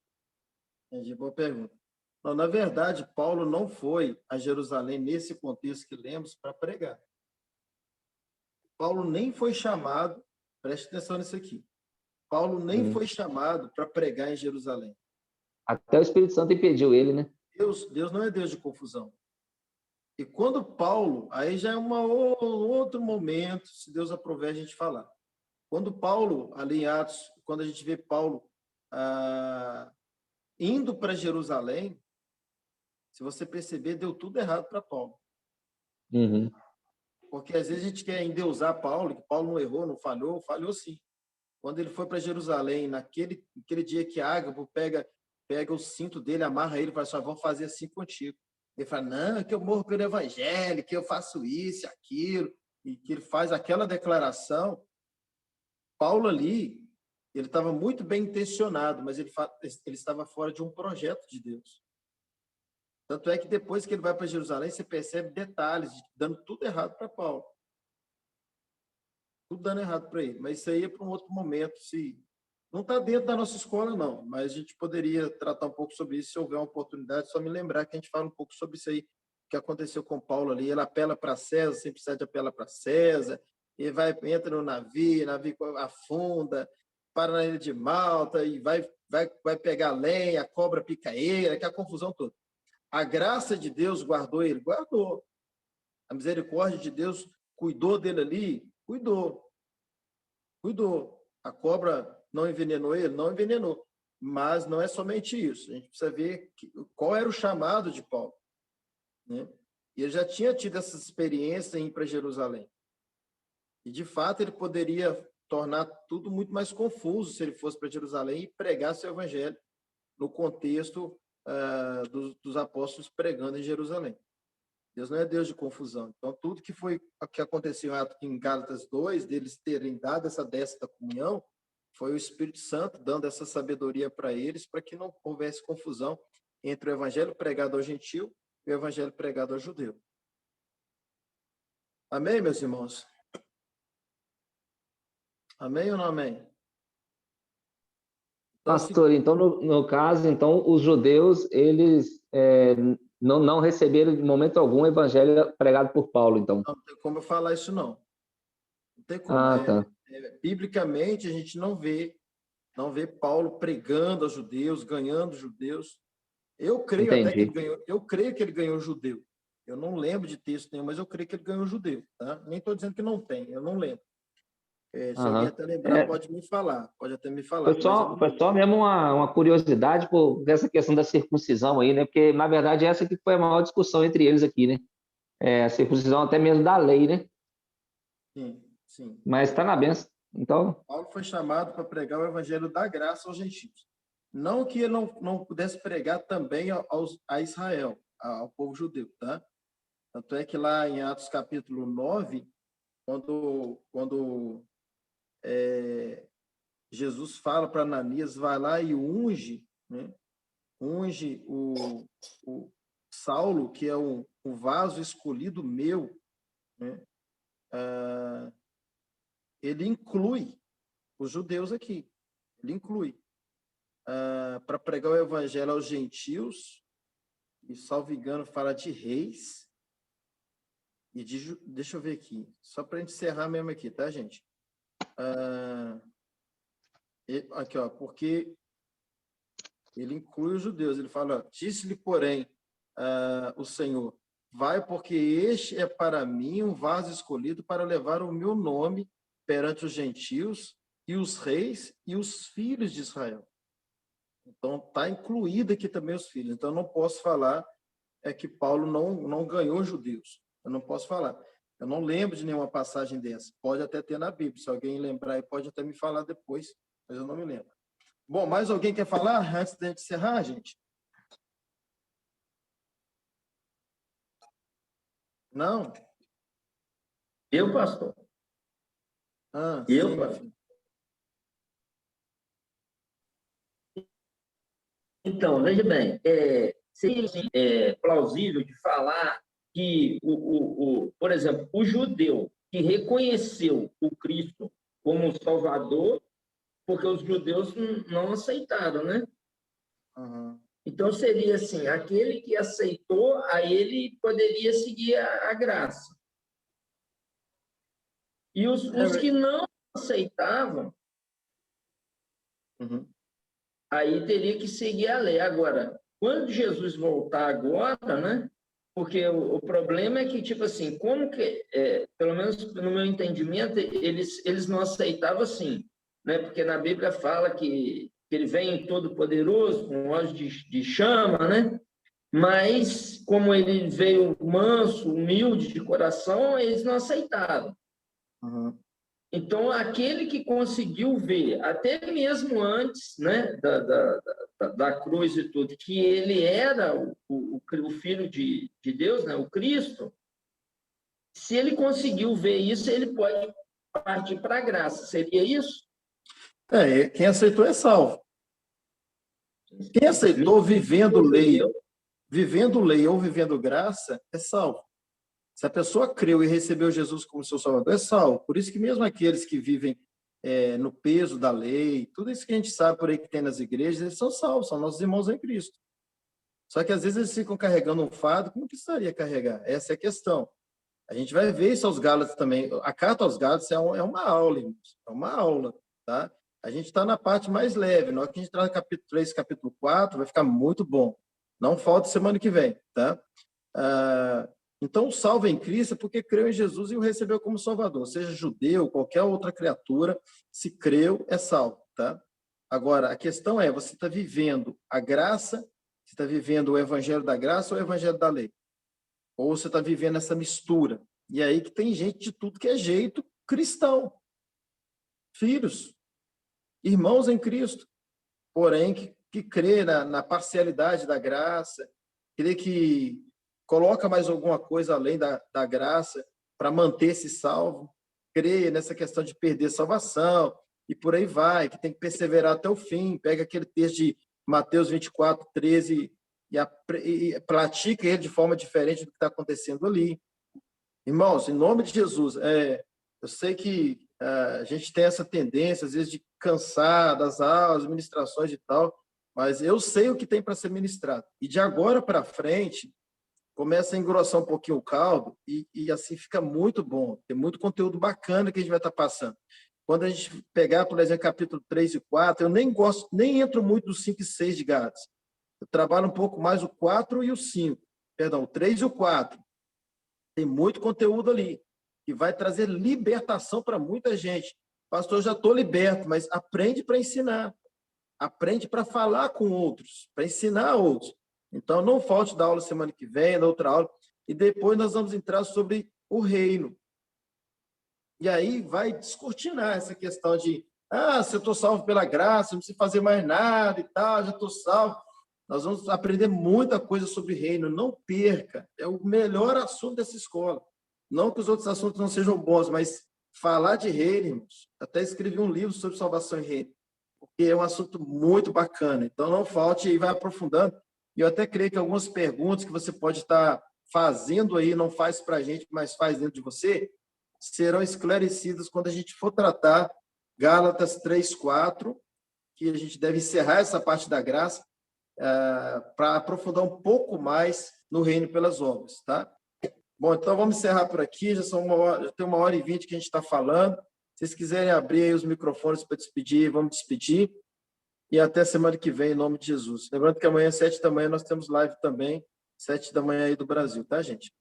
Entendi, boa pergunta. Não, na verdade, Paulo não foi a Jerusalém nesse contexto que lemos para pregar. Paulo nem foi chamado, preste atenção nisso aqui, Paulo nem foi chamado para pregar em Jerusalém. Até o Espírito Santo impediu ele, né? Deus não é Deus de confusão. E quando Paulo, aí já é outro momento, se Deus aprover a gente falar. Quando Paulo, ali em Atos, quando a gente vê Paulo indo para Jerusalém, se você perceber, deu tudo errado para Paulo. Uhum. Porque às vezes a gente quer endeusar Paulo, que Paulo não errou, não falhou, falhou sim. Quando ele foi para Jerusalém, naquele dia que Ágabo pega o cinto dele, amarra ele e fala assim, vamos fazer assim contigo. Ele fala, não, que eu morro pelo evangelho, que eu faço isso, aquilo, e que ele faz aquela declaração. Paulo ali, ele estava muito bem intencionado, mas ele estava fora de um projeto de Deus. Tanto é que depois que ele vai para Jerusalém, você percebe detalhes, dando tudo errado para Paulo. Tudo dando errado para ele. Mas isso aí é para um outro momento. Não está dentro da nossa escola, não, mas a gente poderia tratar um pouco sobre isso se houver uma oportunidade. Só me lembrar que a gente fala um pouco sobre isso aí, que aconteceu com Paulo ali. Ele apela para César, sempre precisa apelar para César, e entra no navio afunda, para na ilha de Malta, e vai pegar lenha, a cobra pica ele, que é a confusão toda. A graça de Deus guardou ele? Guardou. A misericórdia de Deus cuidou dele ali? Cuidou. A cobra não envenenou ele? Não envenenou. Mas não é somente isso. A gente precisa ver qual era o chamado de Paulo. Né? E ele já tinha tido essa experiência em ir para Jerusalém. E, de fato, ele poderia tornar tudo muito mais confuso se ele fosse para Jerusalém e pregar seu evangelho no contexto dos apóstolos pregando em Jerusalém. Deus não é Deus de confusão. Então, tudo que aconteceu em Gálatas 2, deles terem dado essa décima comunhão, foi o Espírito Santo dando essa sabedoria para eles, para que não houvesse confusão entre o evangelho pregado ao gentil e o evangelho pregado ao judeu. Amém, meus irmãos? Amém ou não amém? Então, Pastor, então, no caso, então, os judeus, eles não receberam, de momento algum, o evangelho pregado por Paulo, então. Não tem como eu falar isso, não. Não tem como. Tá. Biblicamente, a gente não vê Paulo pregando aos judeus, ganhando judeus. Eu creio até que ele ganhou. Eu creio que ele ganhou judeu. Eu não lembro de texto nenhum, mas eu creio que ele ganhou judeu. Tá? Nem estou dizendo que não tem, eu não lembro. Se alguém até lembrar, pode me falar. Pode até me falar. Foi só mesmo uma curiosidade por essa questão da circuncisão aí, né? Porque, na verdade, essa que foi a maior discussão entre eles aqui, né? A circuncisão até mesmo da lei, né? Sim. Mas está na bênção. Então... Paulo foi chamado para pregar o evangelho da graça aos gentios. Não que ele não pudesse pregar também a Israel, ao povo judeu, tá? Tanto é que lá em Atos capítulo 9, quando Jesus fala para Ananias, vai lá e unge, né? Unge o Saulo, que é um vaso escolhido meu, né? Ele inclui os judeus aqui. Ele inclui para pregar o evangelho aos gentios, e salvo engano fala de reis, deixa eu ver aqui, só para a gente encerrar mesmo aqui, tá, gente? Aqui, ó, porque ele inclui os judeus. Ele fala, disse-lhe, porém, o Senhor, vai, porque este é para mim um vaso escolhido para levar o meu nome perante os gentios e os reis e os filhos de Israel. Então, está incluído aqui também os filhos. Então, eu não posso falar que Paulo não ganhou judeus. Eu não posso falar. Eu não lembro de nenhuma passagem dessa. Pode até ter na Bíblia. Se alguém lembrar, pode até me falar depois, mas eu não me lembro. Bom, mais alguém quer falar antes de encerrar, gente? Não? Eu, pastor? Eu, sim, pastor. Então, veja bem, seria plausível de falar que, por exemplo, o judeu que reconheceu o Cristo como Salvador, porque os judeus não aceitaram, né? Uhum. Então, seria assim, aquele que aceitou, aí ele poderia seguir a graça. E os que não aceitavam, aí teria que seguir a lei. Agora, quando Jesus voltar agora, né? Porque o problema é que, tipo assim, como que, pelo menos no meu entendimento, eles não aceitavam assim, né? Porque na Bíblia fala que ele vem todo poderoso, com olhos de chama, né? Mas, como ele veio manso, humilde de coração, eles não aceitavam. Uhum. Então, aquele que conseguiu ver, até mesmo antes, né, da cruz e tudo, que ele era o Filho de Deus, né, o Cristo, se ele conseguiu ver isso, ele pode partir para a graça. Seria isso? Quem aceitou é salvo. Quem aceitou vivendo lei ou vivendo graça, é salvo. Se a pessoa creu e recebeu Jesus como seu Salvador, é salvo. Por isso que mesmo aqueles que vivem no peso da lei, tudo isso que a gente sabe por aí que tem nas igrejas, eles são salvos, são nossos irmãos em Cristo. Só que às vezes eles ficam carregando um fardo, como que precisaria carregar? Essa é a questão. A gente vai ver isso aos Gálatas também. A carta aos Gálatas é uma aula, irmãos. É uma aula, tá? A gente está na parte mais leve. Na hora que a gente entrar no capítulo 3, capítulo 4, vai ficar muito bom. Não falta semana que vem, tá? Então, salvo em Cristo é porque creu em Jesus e o recebeu como Salvador. Seja judeu, qualquer outra criatura, se creu, é salvo, tá? Agora, a questão é, você está vivendo a graça, você está vivendo o evangelho da graça ou o evangelho da lei? Ou você está vivendo essa mistura? E aí que tem gente de tudo que é jeito cristão. Filhos, irmãos em Cristo, porém que crê na parcialidade da graça, crê que coloca mais alguma coisa além da graça para manter-se salvo, crê nessa questão de perder salvação, e por aí vai, que tem que perseverar até o fim, pega aquele texto de Mateus 24, 13 e pratica ele de forma diferente do que está acontecendo ali. Irmãos, em nome de Jesus, eu sei que a gente tem essa tendência, às vezes, de cansar das aulas, ministrações e tal, mas eu sei o que tem para ser ministrado. E de agora para frente, começa a engrossar um pouquinho o caldo e assim fica muito bom. Tem muito conteúdo bacana que a gente vai estar passando. Quando a gente pegar, por exemplo, capítulo 3 e 4, eu nem entro muito do 5 e 6 de Gálatas. Eu trabalho um pouco mais o 4 e o 5. Perdão, o 3 e o 4. Tem muito conteúdo ali que vai trazer libertação para muita gente. Pastor, eu já estou liberto, mas aprende para ensinar. Aprende para falar com outros, para ensinar outros. Então, não falte da aula semana que vem, na outra aula. E depois nós vamos entrar sobre o reino. E aí vai descortinar essa questão de se eu estou salvo pela graça, não preciso fazer mais nada e tal, já estou salvo. Nós vamos aprender muita coisa sobre reino. Não perca. É o melhor assunto dessa escola. Não que os outros assuntos não sejam bons, mas falar de reino, irmãos. Até escrevi um livro sobre salvação e reino, porque é um assunto muito bacana. Então, não falte e vai aprofundando. E eu até creio que algumas perguntas que você pode estar fazendo aí, não faz para a gente, mas faz dentro de você, serão esclarecidas quando a gente for tratar Gálatas 3, 4, que a gente deve encerrar essa parte da graça, para aprofundar um pouco mais no reino pelas obras, tá? Bom, então vamos encerrar por aqui. Já tem 1h20 que a gente está falando. Se vocês quiserem abrir aí os microfones para despedir, vamos despedir. E até semana que vem, em nome de Jesus. Lembrando que amanhã, às 7 da manhã, nós temos live também, 7 da manhã aí do Brasil, tá, gente?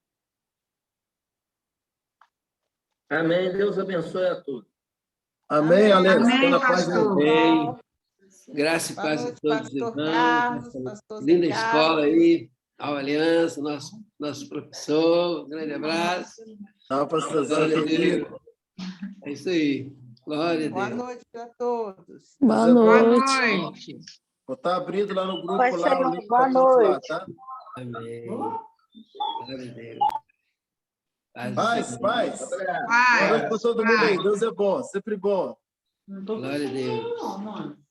Amém. Deus abençoe a todos. Amém, Alex. Amém, Fica na paz de pastor. Deus. Amém. Graça e Boa paz a noite, todos, pastor irmãos. Carlos, Essa pastor Zé linda Carlos. escola aí, Aula Aliança, nosso professor. Um grande abraço. Tá, pastorzão Glória a querido. Deus. É isso aí. Glória a Boa Deus. noite a todos. Boa Boa noite. Vou estar abrindo lá no grupo, Oi, lá o Senhor, link boa para todos lá, noite. tá? Amém. Glória a Deus. Paz. Boa noite Pai. para todo mundo aí. Deus é bom, sempre bom. Glória a Deus. Amém.